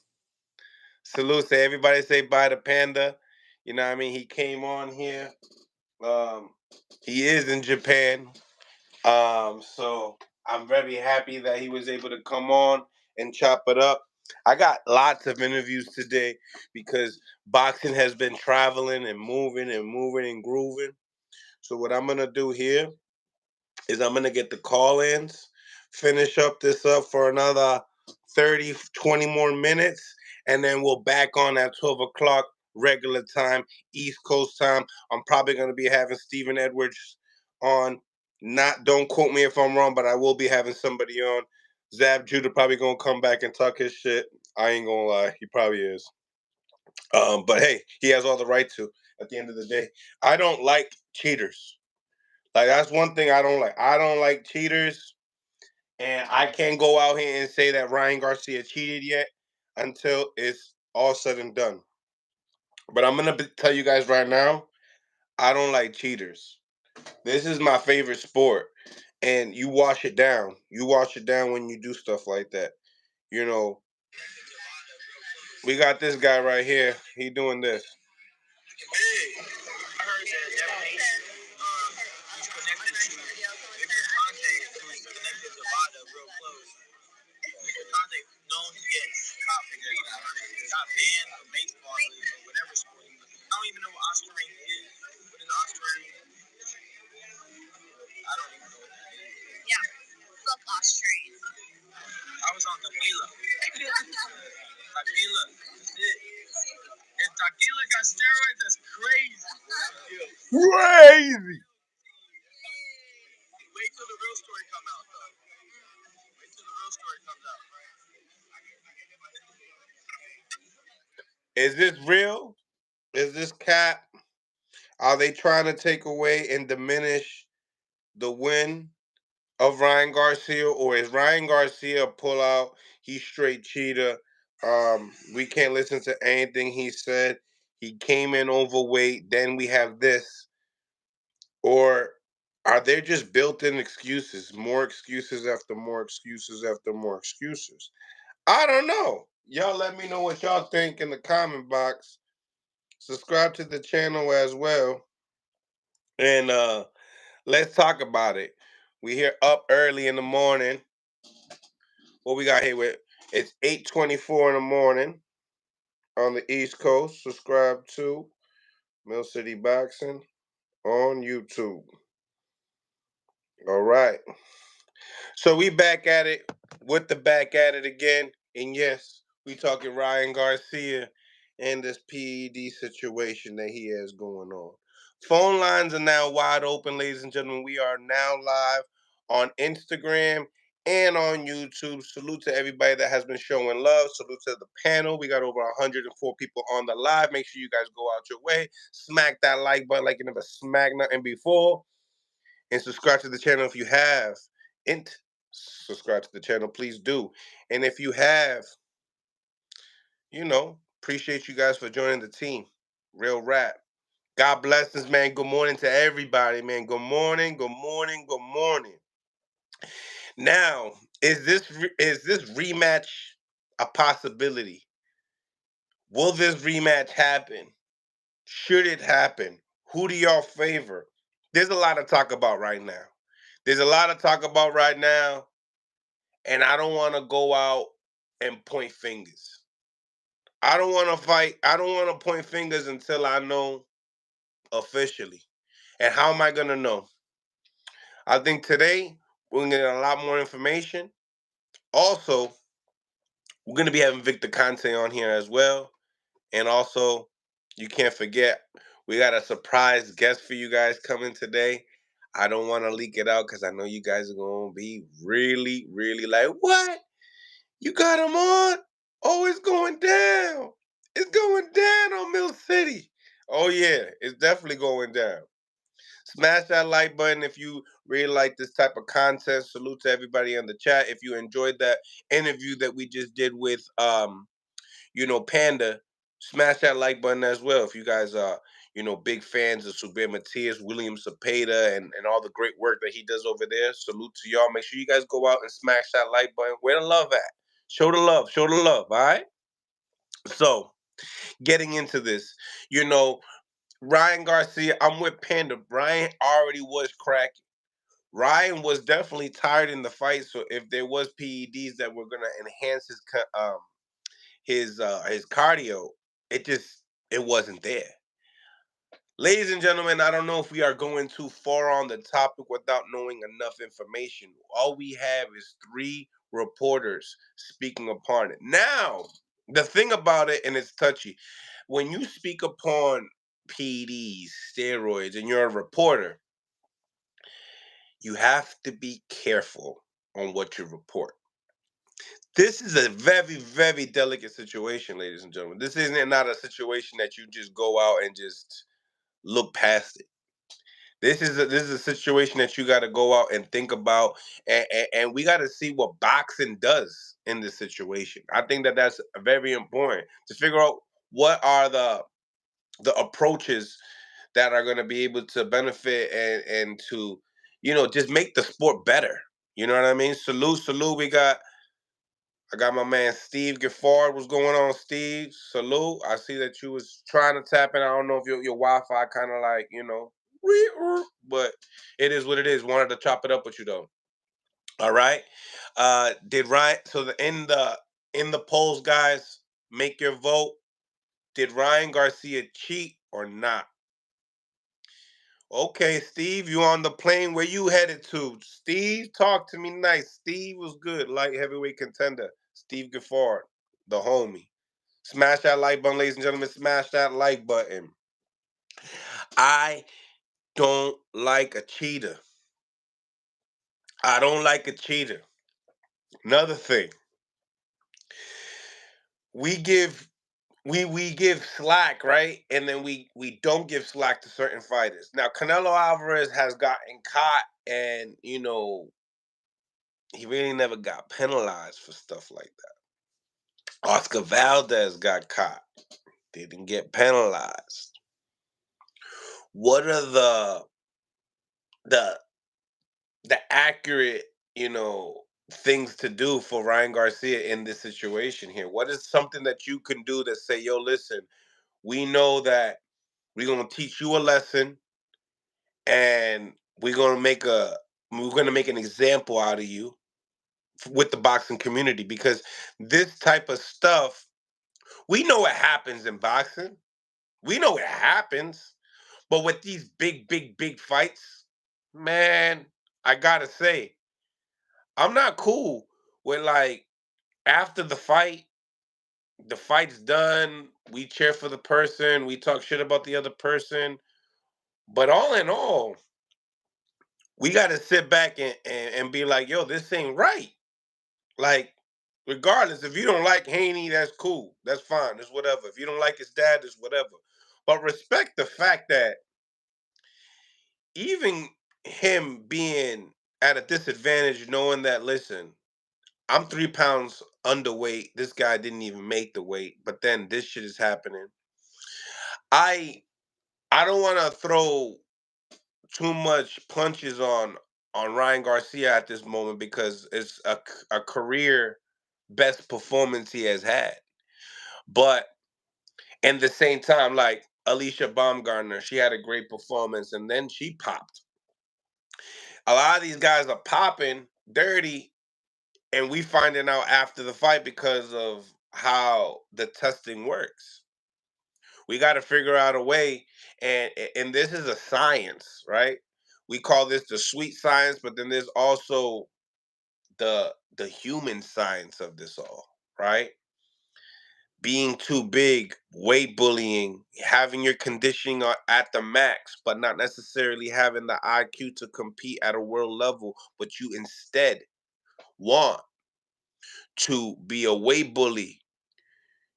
Salute. Say everybody say bye to Panda. You know what I mean? He came on here. Um, he is in Japan. So I'm very happy that he was able to come on and chop it up. I got lots of interviews today because boxing has been traveling and moving and moving and grooving. So what I'm gonna do here is I'm gonna get the call-ins, finish up this up for another 30, 20 more minutes, and then we'll back on at 12 o'clock regular time, East Coast time. I'm probably gonna be having Stephen Edwards on. Not don't quote me if I'm wrong, but I will be having somebody on. Zab Judah probably gonna come back and talk his shit. I ain't gonna lie, he probably is. But hey, he has all the right to. At the end of the day, I don't like cheaters. Like that's one thing I don't like. I don't like cheaters, and I can't go out here and say that Ryan Garcia cheated yet until it's all said and done. But I'm gonna tell you guys right now, I don't like cheaters. This is my favorite sport, and you wash it down. You wash it down when you do stuff like that. You know, we got this guy right here. He doing this. Crazy. Is this real? Is this cap? Are they trying to take away and diminish the win of Ryan Garcia, or is Ryan Garcia a pullout? He's straight cheater. We can't listen to anything he said. He came in overweight. Then we have this, or are there just built-in excuses? More excuses after more excuses after more excuses. I don't know. Y'all let me know what y'all think in the comment box. Subscribe to the channel as well. And let's talk about it. We here up early in the morning. What we got here with it's 8:24 in the morning on the East Coast. Subscribe to Mill City Boxing on YouTube. All right. So we back at it with the back at it again. And yes, we talking Ryan Garcia and this PED situation that he has going on. Phone lines are now wide open, ladies and gentlemen. We are now live on Instagram and on YouTube. Salute to everybody that has been showing love. Salute to the panel. We got over 104 people on the live. Make sure you guys go out your way. Smack that like button like you never smacked nothing before. And subscribe to the channel if you have. And subscribe to the channel, please do. And if you have, appreciate you guys for joining the team. Real rap. God bless us, man. Good morning to everybody, man. Good morning, good morning, good morning. Now, is this rematch a possibility? Will this rematch happen? Should it happen? Who do y'all favor? There's a lot to talk about right now. There's a lot to talk about right now, and I don't want to go out and point fingers. I don't want to fight. I don't want to point fingers until I know officially. And how am I going to know? I think today we're going to get a lot more information. Also, we're going to be having Victor Conte on here as well. And also, you can't forget, we got a surprise guest for you guys coming today. I don't want to leak it out because I know you guys are going to be really, really like, what? You got him on? Oh, it's going down. It's going down on Mill City. Oh, yeah, it's definitely going down. Smash that like button if you really like this type of content. Salute to everybody in the chat. If you enjoyed that interview that we just did with Panda, smash that like button as well. If you guys are, big fans of Subriel Matias, William Cepeda, and all the great work that he does over there, salute to y'all. Make sure you guys go out and smash that like button. Where the love at? Show the love. Show the love. All right. So, getting into this, you know, Ryan Garcia, I'm with Panda. Ryan already was cracking. Ryan was definitely tired in the fight. So if there was PEDs that were gonna enhance his cardio, it wasn't there. Ladies and gentlemen, I don't know if we are going too far on the topic without knowing enough information. All we have is three reporters speaking upon it. Now, the thing about it, and it's touchy, when you speak upon PEDs, steroids, and you're a reporter, you have to be careful on what you report. This is a very, very delicate situation, ladies and gentlemen. This isn't not a situation that you just go out and just look past it. This is a situation that you got to go out and think about, and we got to see what boxing does in this situation. I think that that's very important to figure out what are the approaches that are going to be able to benefit and to just make the sport better. You know what I mean? Salute, salute. I got my man Steve Giffard. What's going on, Steve? Salute. I see that you was trying to tap in. I don't know if your Wi-Fi kind of like, but it is what it is. Wanted to chop it up with you though. All right. Did Ryan? So in the polls, guys, make your vote. Did Ryan Garcia cheat or not? Okay, Steve, you on the plane? Where you headed to? Steve, talk to me nice. Steve was good, light heavyweight contender. Steve Gifford, the homie. Smash that like button, ladies and gentlemen. Smash that like button. I don't like a cheater. I don't like a cheater. Another thing, we give we give slack, right? And then we don't give slack to certain fighters. Now Canelo Alvarez has gotten caught, and he really never got penalized for stuff like that. Oscar Valdez got caught, didn't get penalized. What are the the accurate, things to do for Ryan Garcia in this situation here? What is something that you can do to say, yo, listen, we know that we're gonna teach you a lesson, and we're gonna make an example out of you with the boxing community, because this type of stuff, we know it happens in boxing. We know it happens. But with these big, big, big fights, man, I gotta say, I'm not cool with, like, after the fight's done, we cheer for the person, we talk shit about the other person. But all in all, we gotta sit back and be like, yo, this ain't right. Like, regardless, if you don't like Haney, that's cool. That's fine. It's whatever. If you don't like his dad, it's whatever. But respect the fact that even him being at a disadvantage, knowing that, listen, I'm 3 pounds underweight. This guy didn't even make the weight, but then this shit is happening. I I don't want to throw too much punches on Ryan Garcia at this moment, because it's a career best performance he has had. But in the same time, like Alicia Baumgartner, she had a great performance and then she popped. A lot of these guys are popping dirty, and we finding out after the fight because of how the testing works. We got to figure out a way, and this is a science, right? We call this the sweet science, but then there's also the human science of this all, right? Being too big, weight bullying, having your conditioning at the max, but not necessarily having the IQ to compete at a world level, but you instead want to be a weight bully.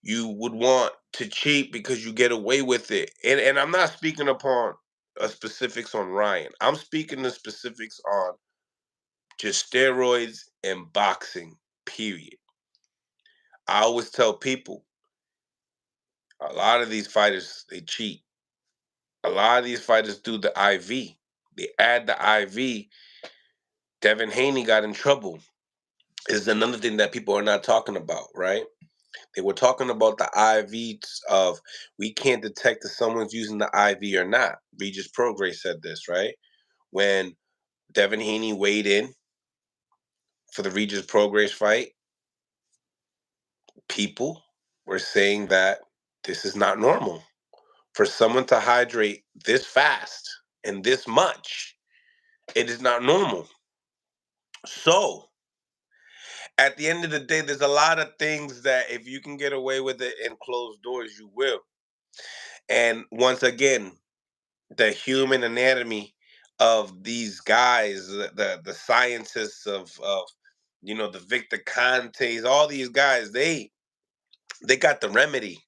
You would want to cheat because you get away with it. And I'm not speaking upon specifics on Ryan. I'm speaking the specifics on just steroids and boxing, period. I always tell people, a lot of these fighters, they cheat. A lot of these fighters do the IV. They add the IV. Devin Haney got in trouble. Is another thing that people are not talking about, right? They were talking about the IVs of, we can't detect if someone's using the IV or not. Regis Prograis said this, right? When Devin Haney weighed in for the Regis Prograis fight, people were saying that this is not normal. For someone to hydrate this fast and this much, it is not normal. So, at the end of the day, there's a lot of things that if you can get away with it in closed doors, you will. And once again, the human anatomy of these guys, the scientists of the Victor Contes, all these guys, they got the remedy.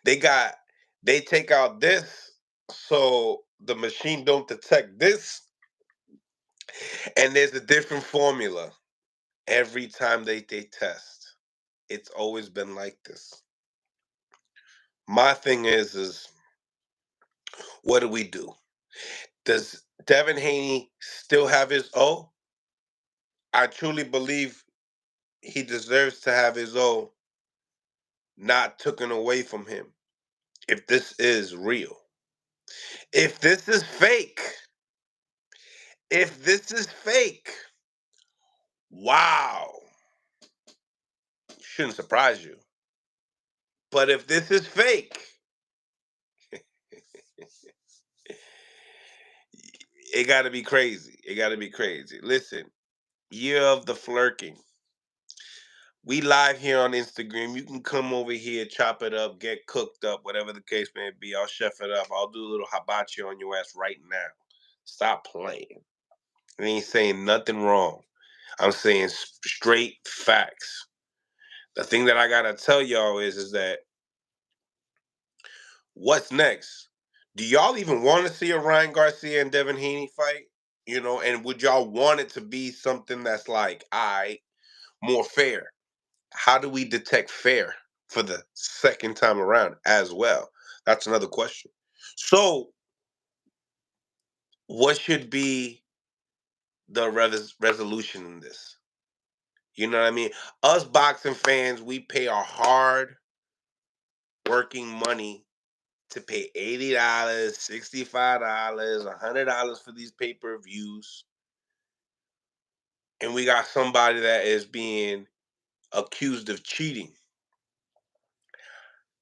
They got they take out this so the machine don't detect this, and there's a different formula every time they test. It's always been like this. My thing is what do we do? Does Devin Haney still have his O? I truly believe he deserves to have his O not taken away from him if this is real. If this is fake, if this is fake, wow, shouldn't surprise you. But if this is fake, it got to be crazy. It got to be crazy. Listen, year of the flirking. We live here on Instagram. You can come over here, chop it up, get cooked up, whatever the case may be. I'll chef it up. I'll do a little hibachi on your ass right now. Stop playing. I ain't saying nothing wrong. I'm saying straight facts. The thing that I gotta tell y'all is that what's next? Do y'all even want to see a Ryan Garcia and Devin Haney fight? You know, and would y'all want it to be something that's like, I more fair? How do we detect fair for the second time around as well? That's another question. So, what should be the resolution in this? You know what I mean? Us boxing fans, we pay our hard working money to pay $80, $65, $100 for these pay-per-views. And we got somebody that is being accused of cheating.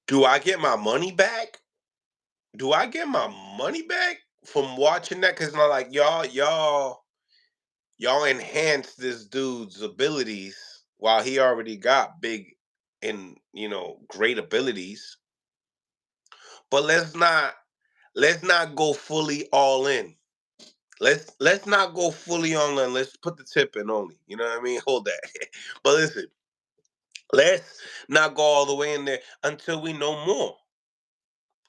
Do I get my money back? Do I get my money back from watching that? Cause not like y'all enhance this dude's abilities while he already got big and great abilities. But let's not go fully all in. Let's not go fully all in. Let's put the tip in only. You know what I mean? Hold that. But listen, let's not go all the way in there until we know more.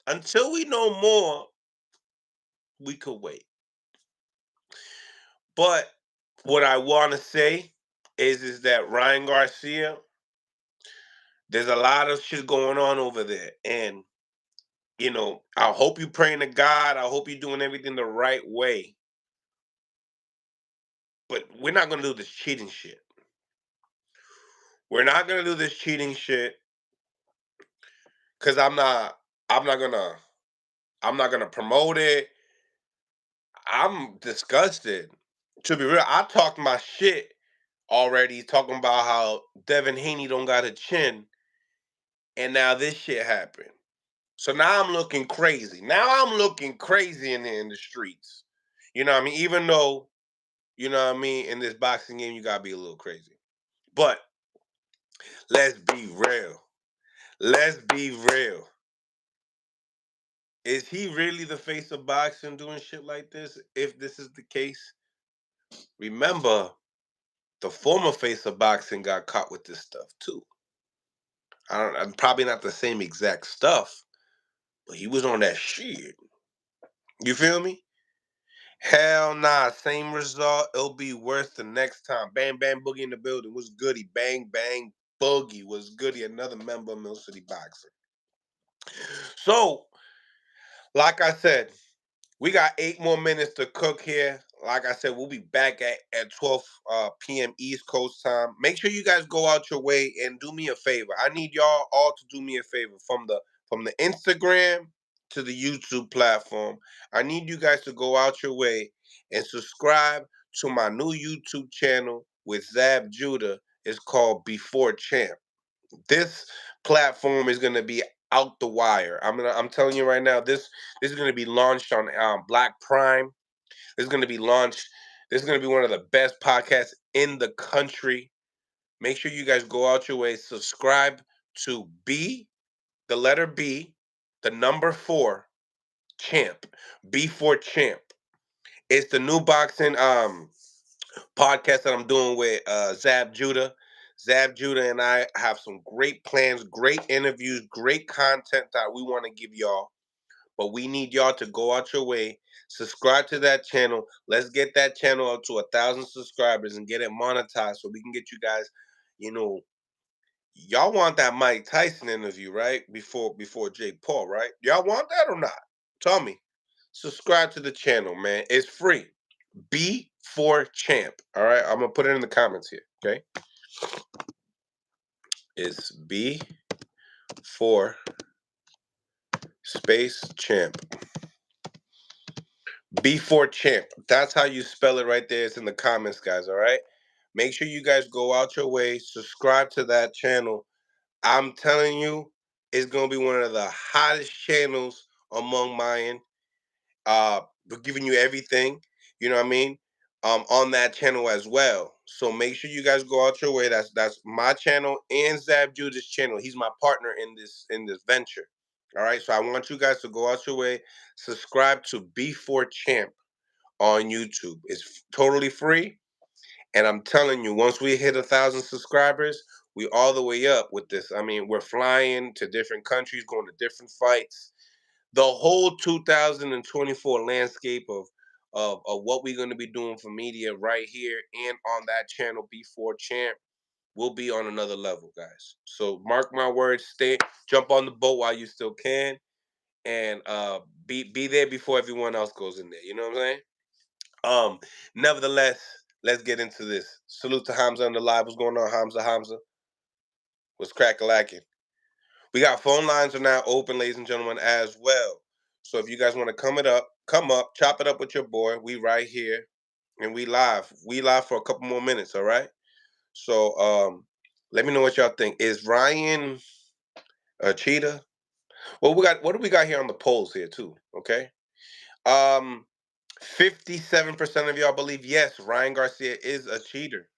Until we know more, we could wait. But what I want to say is that Ryan Garcia, there's a lot of shit going on over there, and I hope you praying to God. I hope you're doing everything the right way. But we're not gonna do this cheating shit. We're not gonna do this cheating shit because I'm not gonna I'm not gonna promote it. I'm disgusted. To be real, I talked my shit already, talking about how Devin Haney don't got a chin, and now this shit happened. So now I'm looking crazy. Now I'm looking crazy in the streets. You know what I mean? Even though, you know what I mean, in this boxing game, you gotta be a little crazy. But let's be real. Let's be real. Is he really the face of boxing doing shit like this? If this is the case, remember the former face of boxing got caught with this stuff too. I'm probably not the same exact stuff, but he was on that shit. You feel me? Hell nah, same result. It'll be worse the next time. Bang bang boogie in the building. Was goody? Bang bang boogie was goody. Another member of Mill City Boxing. So, like I said, we got 8 more minutes to cook here. Like I said, we'll be back at 12 p.m. East Coast time. Make sure you guys go out your way and do me a favor. I need y'all all to do me a favor from the Instagram to the YouTube platform. I need you guys to go out your way and subscribe to my new YouTube channel with Zab Judah. It's called Before Champ. This platform is gonna be out the wire. I'm telling you right now, this is gonna be launched on Black Prime. This is gonna be launched. This is gonna be one of the best podcasts in the country. Make sure you guys go out your way, subscribe to the letter B, the number 4, Champ. B4 Champ. It's the new boxing podcast that I'm doing with Zab Judah. Zab Judah and I have some great plans, great interviews, great content that we want to give y'all. But we need y'all to go out your way, subscribe to that channel. Let's get that channel up to 1,000 subscribers and get it monetized so we can get you guys, you know, y'all want that Mike Tyson interview, right? Before Jake Paul, right? Y'all want that or not? Tell me. Subscribe to the channel, man. It's free. B4 Champ. All right, I'm gonna put it in the comments here. Okay, it's B4 space Champ. B4 Champ. That's how you spell it right there. It's in the comments, guys. All right. Make sure you guys go out your way, subscribe to that channel. I'm telling you, It's gonna be one of the hottest channels among mine. We're giving you everything, you know what I mean, on that channel as well. So make sure you guys go out your way. That's my channel and Zab Judah's channel. He's my partner in this venture. All right. So I want you guys to go out your way, subscribe to B4 Champ on YouTube. It's totally free. And I'm telling you, once we hit 1,000 subscribers, we all the way up with this. I mean, we're flying to different countries, going to different fights. The whole 2024 landscape of what we're going to be doing for media right here and on that channel, B4 Champ, will be on another level, guys. So mark my words, jump on the boat while you still can, and be there before everyone else goes in there. You know what I'm saying? Um, Nevertheless, let's get into this. Salute to Hamza on the live. What's going on, Hamza? Hamza, what's crack-a-lacking? We got phone lines are now open, ladies and gentlemen, as well. So if you guys want to come up, chop it up with your boy. We right here, and we live. We live for a couple more minutes, all right? So let me know what y'all think. Is Ryan a cheater? Well, what do we got here on the polls here too? Okay. 57% of y'all believe yes, Ryan Garcia is a cheater.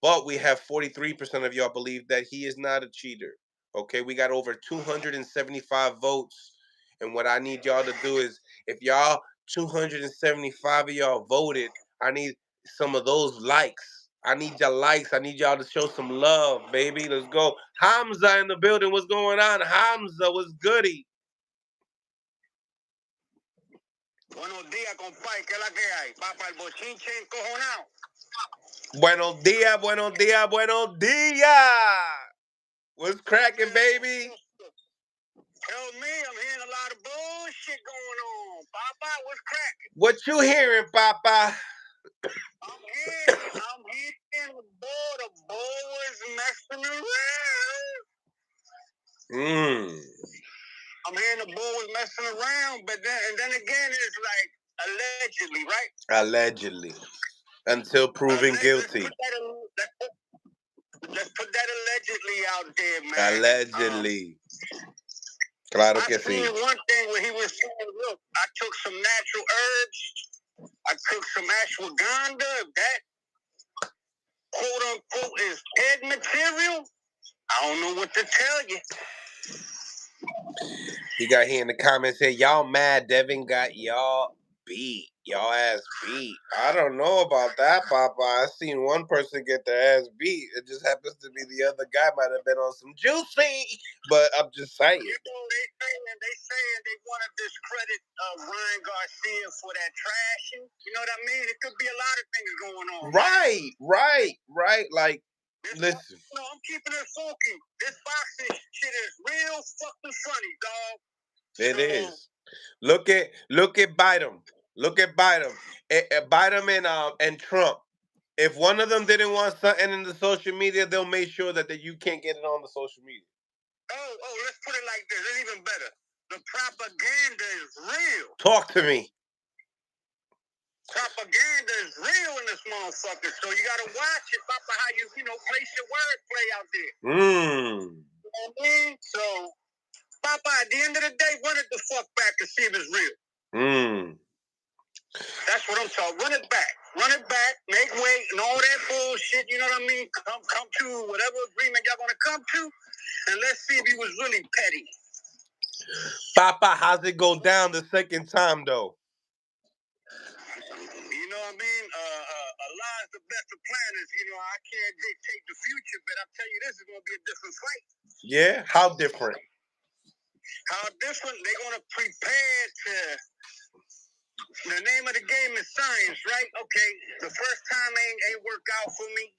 But we have 43% of y'all believe that he is not a cheater. Okay, we got over 275 votes. And what I need y'all to do is, if y'all 275 of y'all voted, I need some of those likes. I need your likes. I need y'all to show some love, baby. Let's go. Hamza in the building. What's going on? Hamza, what's goody?
Buenos días, compadre. ¿Qué es la que hay? Papá, el bochinche encojonado.
Buenos días, buenos días, buenos días. What's cracking, baby?
Tell me, I'm hearing a lot of bullshit going on. Papa, what's cracking?
What you hearing, Papa?
I'm hearing the boy was messing around. I'm hearing the boy was messing around, but then again, it's like allegedly, right?
Allegedly. Until proven guilty.
Let's put that allegedly out there, man.
Allegedly. Claro que
I seen
sí.
one thing where he was saying, look, I took some natural herbs, I took some ashwagandha, if that quote unquote is head material, I don't know what to tell you.
He got here in the comments said, y'all mad Devin got y'all beat. Y'all ass beat. I don't know about that, Papa. I seen one person get their ass beat. It just happens to be the other guy might have been on some juicy. But I'm just saying.
You know, they saying they want to discredit Ryan Garcia for that trashing. You know what I mean? It could be a lot of things going on.
Right. Like, listen.
No, I'm keeping it funky. This boxing shit is real fucking funny, dog.
It is. Look at Biden. Look at Biden. Biden and Trump. If one of them didn't want something in the social media, they'll make sure that you can't get it on the social media.
Oh, let's put it like this. It's even better. The propaganda is real.
Talk to me.
Propaganda is real in this motherfucker. So you gotta watch it, Papa, how you place your wordplay out there. You know what I mean? So, Papa, at the end of the day, run it the fuck back and see if it's real. That's what I'm talking. Run it back, make weight, and all that bullshit. You know what I mean? Come to whatever agreement y'all gonna come to, and let's see if he was really petty.
Papa, how's it go down the second time though?
You know what I mean? Allah is the best of planners. You know, I can't dictate the future, but I'll tell you this is going to be a different fight.
Yeah? How different?
How different? They're going to prepare to... The name of the game is science, right? Okay, the first time ain't worked out for me.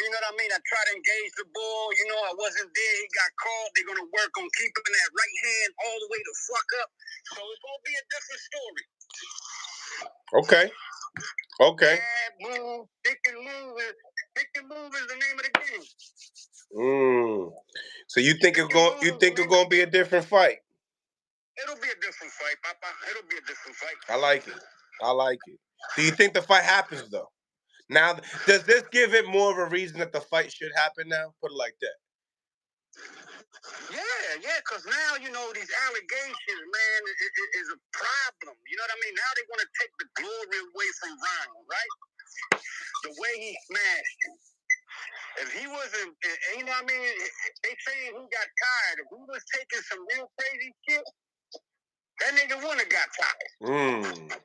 You know what I mean? I tried to engage the ball. You know, I wasn't there. He got called. They're going to work on keeping that right hand all the way the fuck up. So it's going to be a different story.
Okay.
Bad move, pick and move is the name of the game.
So you think it's going to be a different fight?
It'll be a different fight, Papa. It'll be a different fight.
I like it. Do you think the fight happens though? Now, does this give it more of a reason that the fight should happen now? Put it like that.
Yeah, because now, these allegations, man, is a problem. You know what I mean? Now they want to take the glory away from Ryan, right? The way he smashed him. If he wasn't, you know what I mean? They saying he got tired. If he was taking some real crazy shit, that nigga wouldn't have got tired.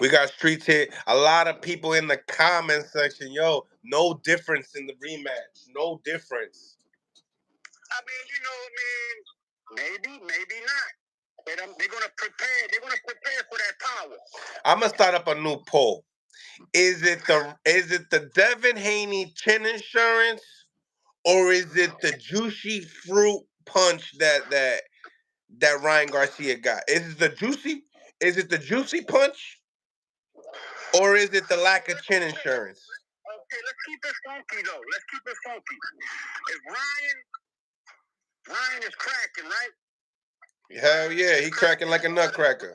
We got streets here. A lot of people in the comment section, yo, no difference in the rematch. No difference.
I mean, maybe not. But they're gonna prepare. They're gonna prepare for that power.
I'm gonna start up a new poll. Is it the Devin Haney chin insurance, or is it the juicy fruit punch that Ryan Garcia got? Is it the juicy punch, or is it the lack of chin insurance?
Okay, let's keep it funky though. Let's keep it funky. If Ryan is cracking, right?
Hell yeah, he cracking like a nutcracker.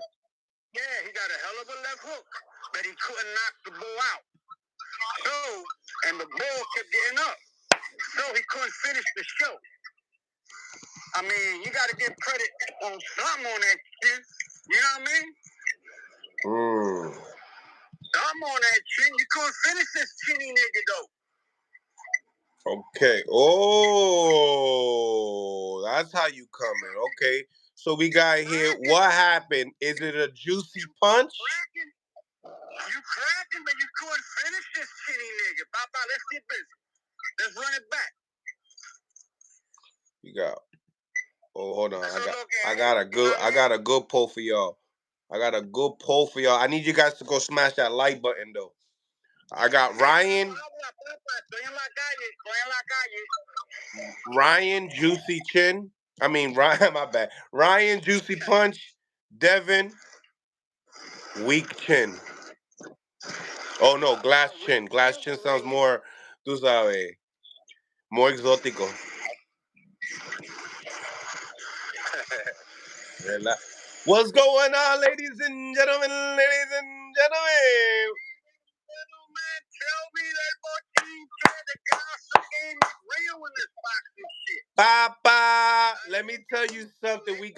Yeah, he got a hell of a left hook, but he couldn't knock the ball out. So, and the ball kept getting up. So he couldn't finish the show. I mean, you got to give credit on something on that chin. You know what I mean? Something on that chin. You couldn't finish this chinny nigga, though.
Okay. Oh, that's how you coming. Okay. So we got here. What happened? Is it a juicy punch?
You cracking, but you couldn't finish this chinny nigga. Papa, let's get busy. Let's run it back.
You got. Oh, hold on. I got a good poll for y'all. I need you guys to go smash that like button though. I got Ryan Juicy Chin. I mean Ryan, my bad. Ryan Juicy Punch. Devin Weak Chin. Oh no, Glass Chin. Glass Chin sounds more, tú sabes, more exótico. What's going on, ladies and gentlemen? Ladies and gentlemen.
Tell me that Martin said the gossip game is real in this boxing shit.
Papa, let me tell you something. We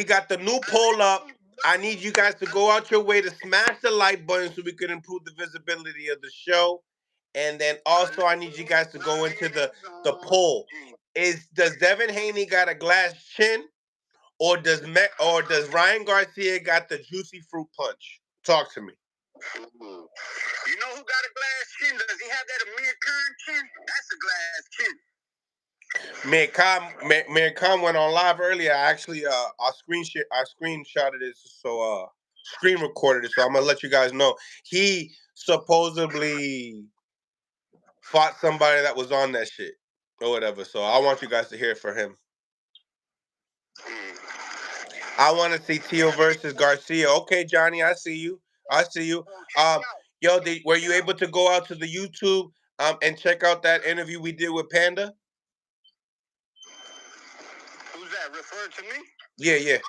got the new poll up. I need you guys to go out your way to smash the like button so we can improve the visibility of the show. And then also I need you guys to go into the poll. Does Devin Haney got a glass chin? Or does Ryan Garcia got the juicy fruit punch? Talk to me.
You know who got a glass chin? Does he have that Amir Khan chin? That's a glass chin.
Amir Khan went on live earlier. I actually I screenshotted it, so screen recorded it. So I'm gonna let you guys know. He supposedly fought somebody that was on that shit or whatever. So I want you guys to hear it for him. I want to see Tio versus Garcia. Okay, Johnny, I see you. Yo, were you able to go out to the YouTube and check out that interview we did with Panda?
Who's that? Referring to me?
Yeah.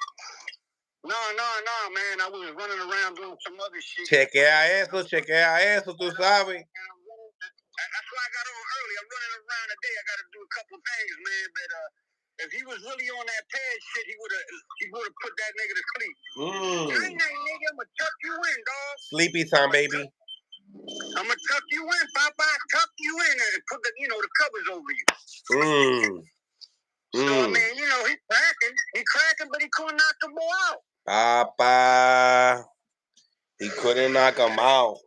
No, man. I was running around doing some other shit.
Cheque a eso, tú sabes.
That's why I got on early. I'm running around today. I got to do a couple things, man. But if he was really on that pad shit, he would have put that nigga to sleep. Night, nigga, I'm gonna tuck you in, dog.
Sleepy time, baby.
I'm gonna tuck you in, Papa. Tuck you in and put the covers over you. So I mean, he cracking, but he couldn't knock the ball out.
Papa, he couldn't knock him out.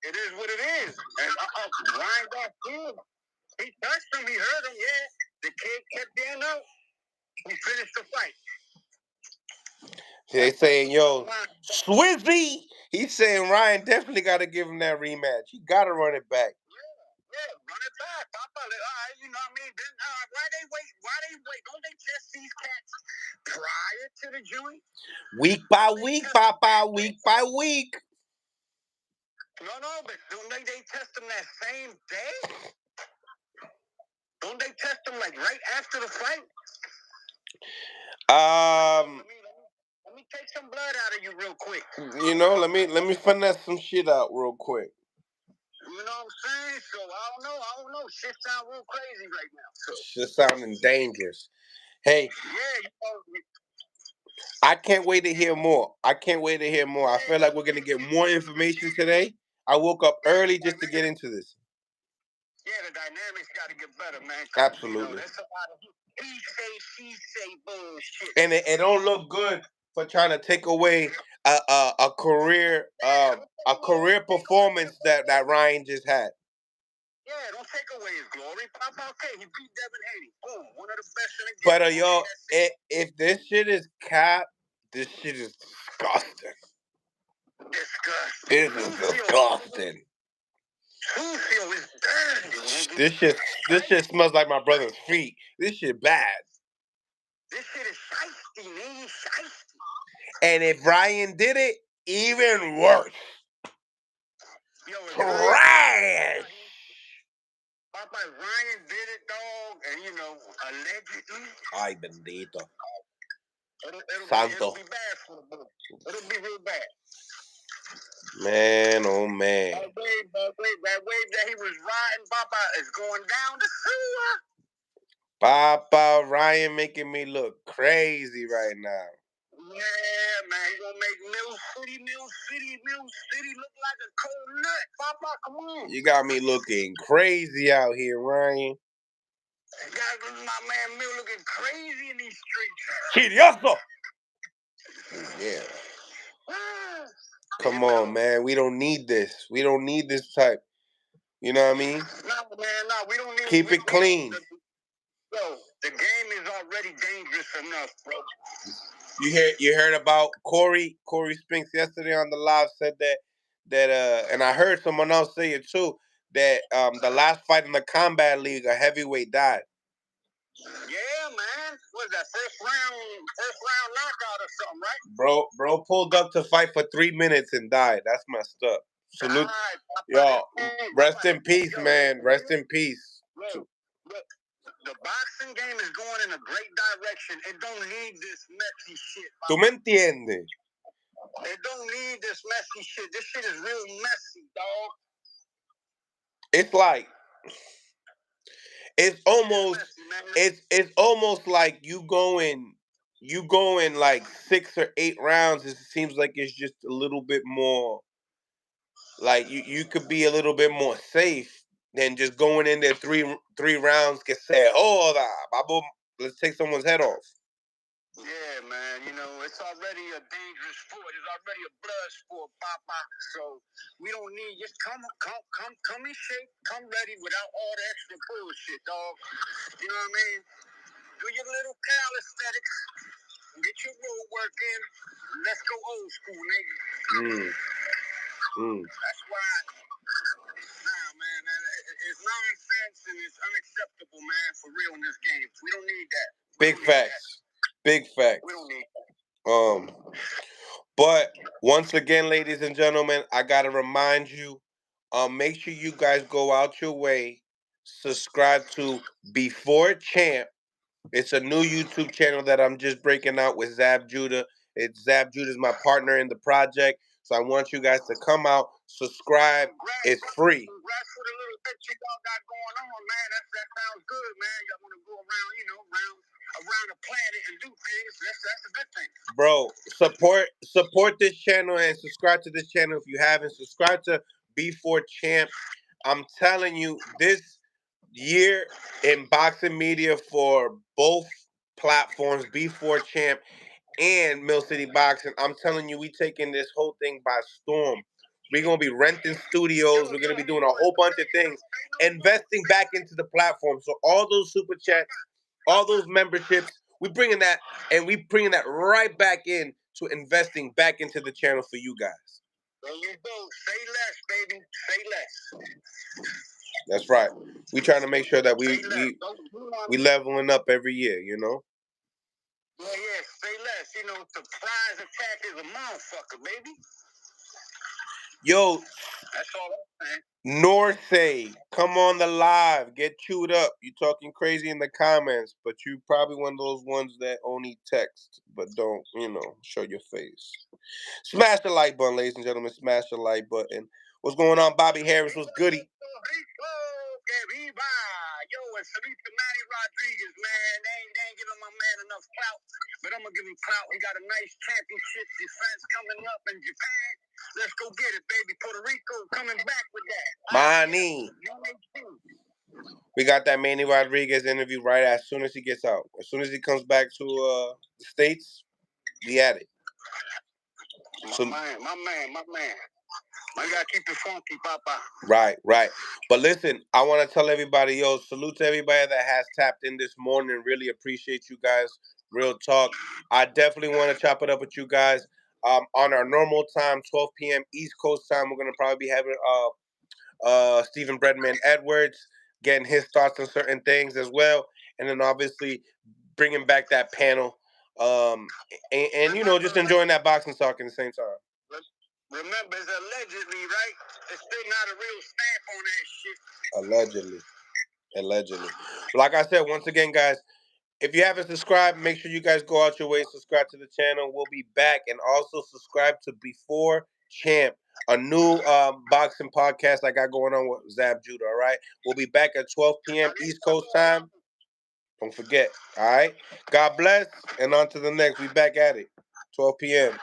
It is what it is. And Ryan Garcia, he touched him, he hurt him, yeah. The kid kept getting up. He finished the fight.
They saying, yo, Swizzy. He's saying Ryan definitely got to give him that rematch. He got to run it back.
Yeah, run it back, Papa. All right, you know what I mean? Then, why they wait? Don't they test these cats prior to the joint?
Week by week, Papa. Week by week.
No, but don't they test them that same day? Don't they test them like right after the fight? Let me take some blood out of you real quick.
Let me finesse some shit out real quick.
You know what I'm saying? So I don't know. Shit sound real crazy right now. So.
Shit sounding dangerous. Hey.
Yeah, you know.
I can't wait to hear more. I feel like we're gonna get more information today. I woke up early just to get into this.
Yeah, the dynamics got to get better, man.
Absolutely.
You know, there's a lot of he say, she say bullshit.
And it don't look good for trying to take away a career performance that Ryan just had.
Yeah, don't take away his glory. Papa, okay, he beat Devin Haney. Boom, one of the best in the
game. But
yo,
if this shit is cap, this shit is disgusting. It is disgusting.
Is dirty.
This shit smells like my brother's feet. This shit bad.
This shit is shiesty, man. Shiesty.
And if Ryan did it, even worse.
Yo,
trash.
Papa, Ryan did it, dog, and you know, allegedly.
Ay, bendito.
It'll be bad for the boy. It'll be real bad.
Man, oh man.
That wave that he was riding, Papa, is going down the sewer.
Papa, Ryan making me look crazy right now.
Yeah, man, he gonna make Mill City look like a cold nut. Papa, come on.
You got me looking crazy out here, Ryan.
Got my man Mill looking crazy in these streets.
Chirioso. Yeah. Come on, man. We don't need this. We don't need this type. You know what I mean?
No, man, no. We don't need.
Keep it clean.
Yo, the game is already dangerous enough, bro.
You heard about Corey Spinks yesterday on the live said that and I heard someone else say it too, that the last fight in the Combat League, a heavyweight died.
Yeah, man. What was that first round knockout or something, right?
Bro pulled up to fight for 3 minutes and died. That's messed up. Salute. Yo, rest in peace, man. Rest in peace.
The boxing game is going in a great direction. It don't need this messy shit.
¿Tú me entiendes?
It don't need this messy shit. This shit is real messy, dog.
It's like it's almost like you going like 6 or 8 rounds. It seems like it's just a little bit more like you could be a little bit more safe than just going in there three rounds. Que se joda, babo. Let's take someone's head off.
Yeah, man. You know, it's already a dangerous sport. It's already a blood sport, Papa. So we don't need just come in shape, come ready without all the extra bullshit, dog. You know what I mean? Do your little calisthenics, get your road work in. Let's go old school, nigga. That's why. Nah, man. It's nonsense and it's unacceptable, man. For real in this game, we don't need that. Big facts.
Big facts.
We don't need that.
But once again, ladies and gentlemen, I gotta remind you, make sure you guys go out your way, subscribe to Before Champ. It's a new YouTube channel that I'm just breaking out with Zab Judah. Zab Judah is my partner in the project, so I want you guys to come out, subscribe. It's free.
Congrats for the little bit you all got going on, man. That sounds good, man. Y'all want to go around, around the planet and do things. That's a good thing.
Bro, support this channel and subscribe to this channel if you haven't. Subscribe to B4 Champ. I'm telling you, this year in boxing media for both platforms, B4 Champ and Mill City Boxing, I'm telling you, we taking this whole thing by storm. We're going to be renting studios. We're going to be doing a whole bunch of things, investing back into the platform. So all those super chats, all those memberships, we bringing that right back in to investing back into the channel for you guys.
There you go. Say less, baby. Say less.
That's right. We trying to make sure that we leveling up every year, you know?
Yeah, say less. You know, surprise attack is a motherfucker, baby.
Yo.
That's all I'm saying.
Norsay, come on the live. Get chewed up. You talking crazy in the comments, but you probably one of those ones that only text, but don't, show your face. Smash the like button, ladies and gentlemen. Smash the like button. What's going on, Bobby Harris? What's goody?
Yo, and salute to Manny Rodriguez, man. They ain't giving my man enough clout, but I'm gonna give him clout. He got a nice championship defense coming up in Japan. Let's go get it, baby. Puerto Rico coming back with that.
Manny. We got that Manny Rodriguez interview right as soon as he gets out. As soon as he comes back to the States, we at it.
My man. I gotta keep it funky, Papa.
Right. But listen, I want to tell everybody, salute to everybody that has tapped in this morning. Really appreciate you guys. Real talk. I definitely want to chop it up with you guys. On our normal time, 12 p.m. East Coast time, we're gonna probably be having Stephen Breadman Edwards getting his thoughts on certain things as well, and then obviously bringing back that panel, and just enjoying that boxing talk at the same time.
Remember, it's allegedly, right? It's still not a real stamp on that shit.
Allegedly. Like I said, once again, guys, if you haven't subscribed, make sure you guys go out your way, subscribe to the channel. We'll be back, and also subscribe to Before Champ, a new boxing podcast I got going on with Zab Judah, all right? We'll be back at 12 p.m. East Coast time. Don't forget, all right? God bless, and on to the next. We back at it, 12 p.m.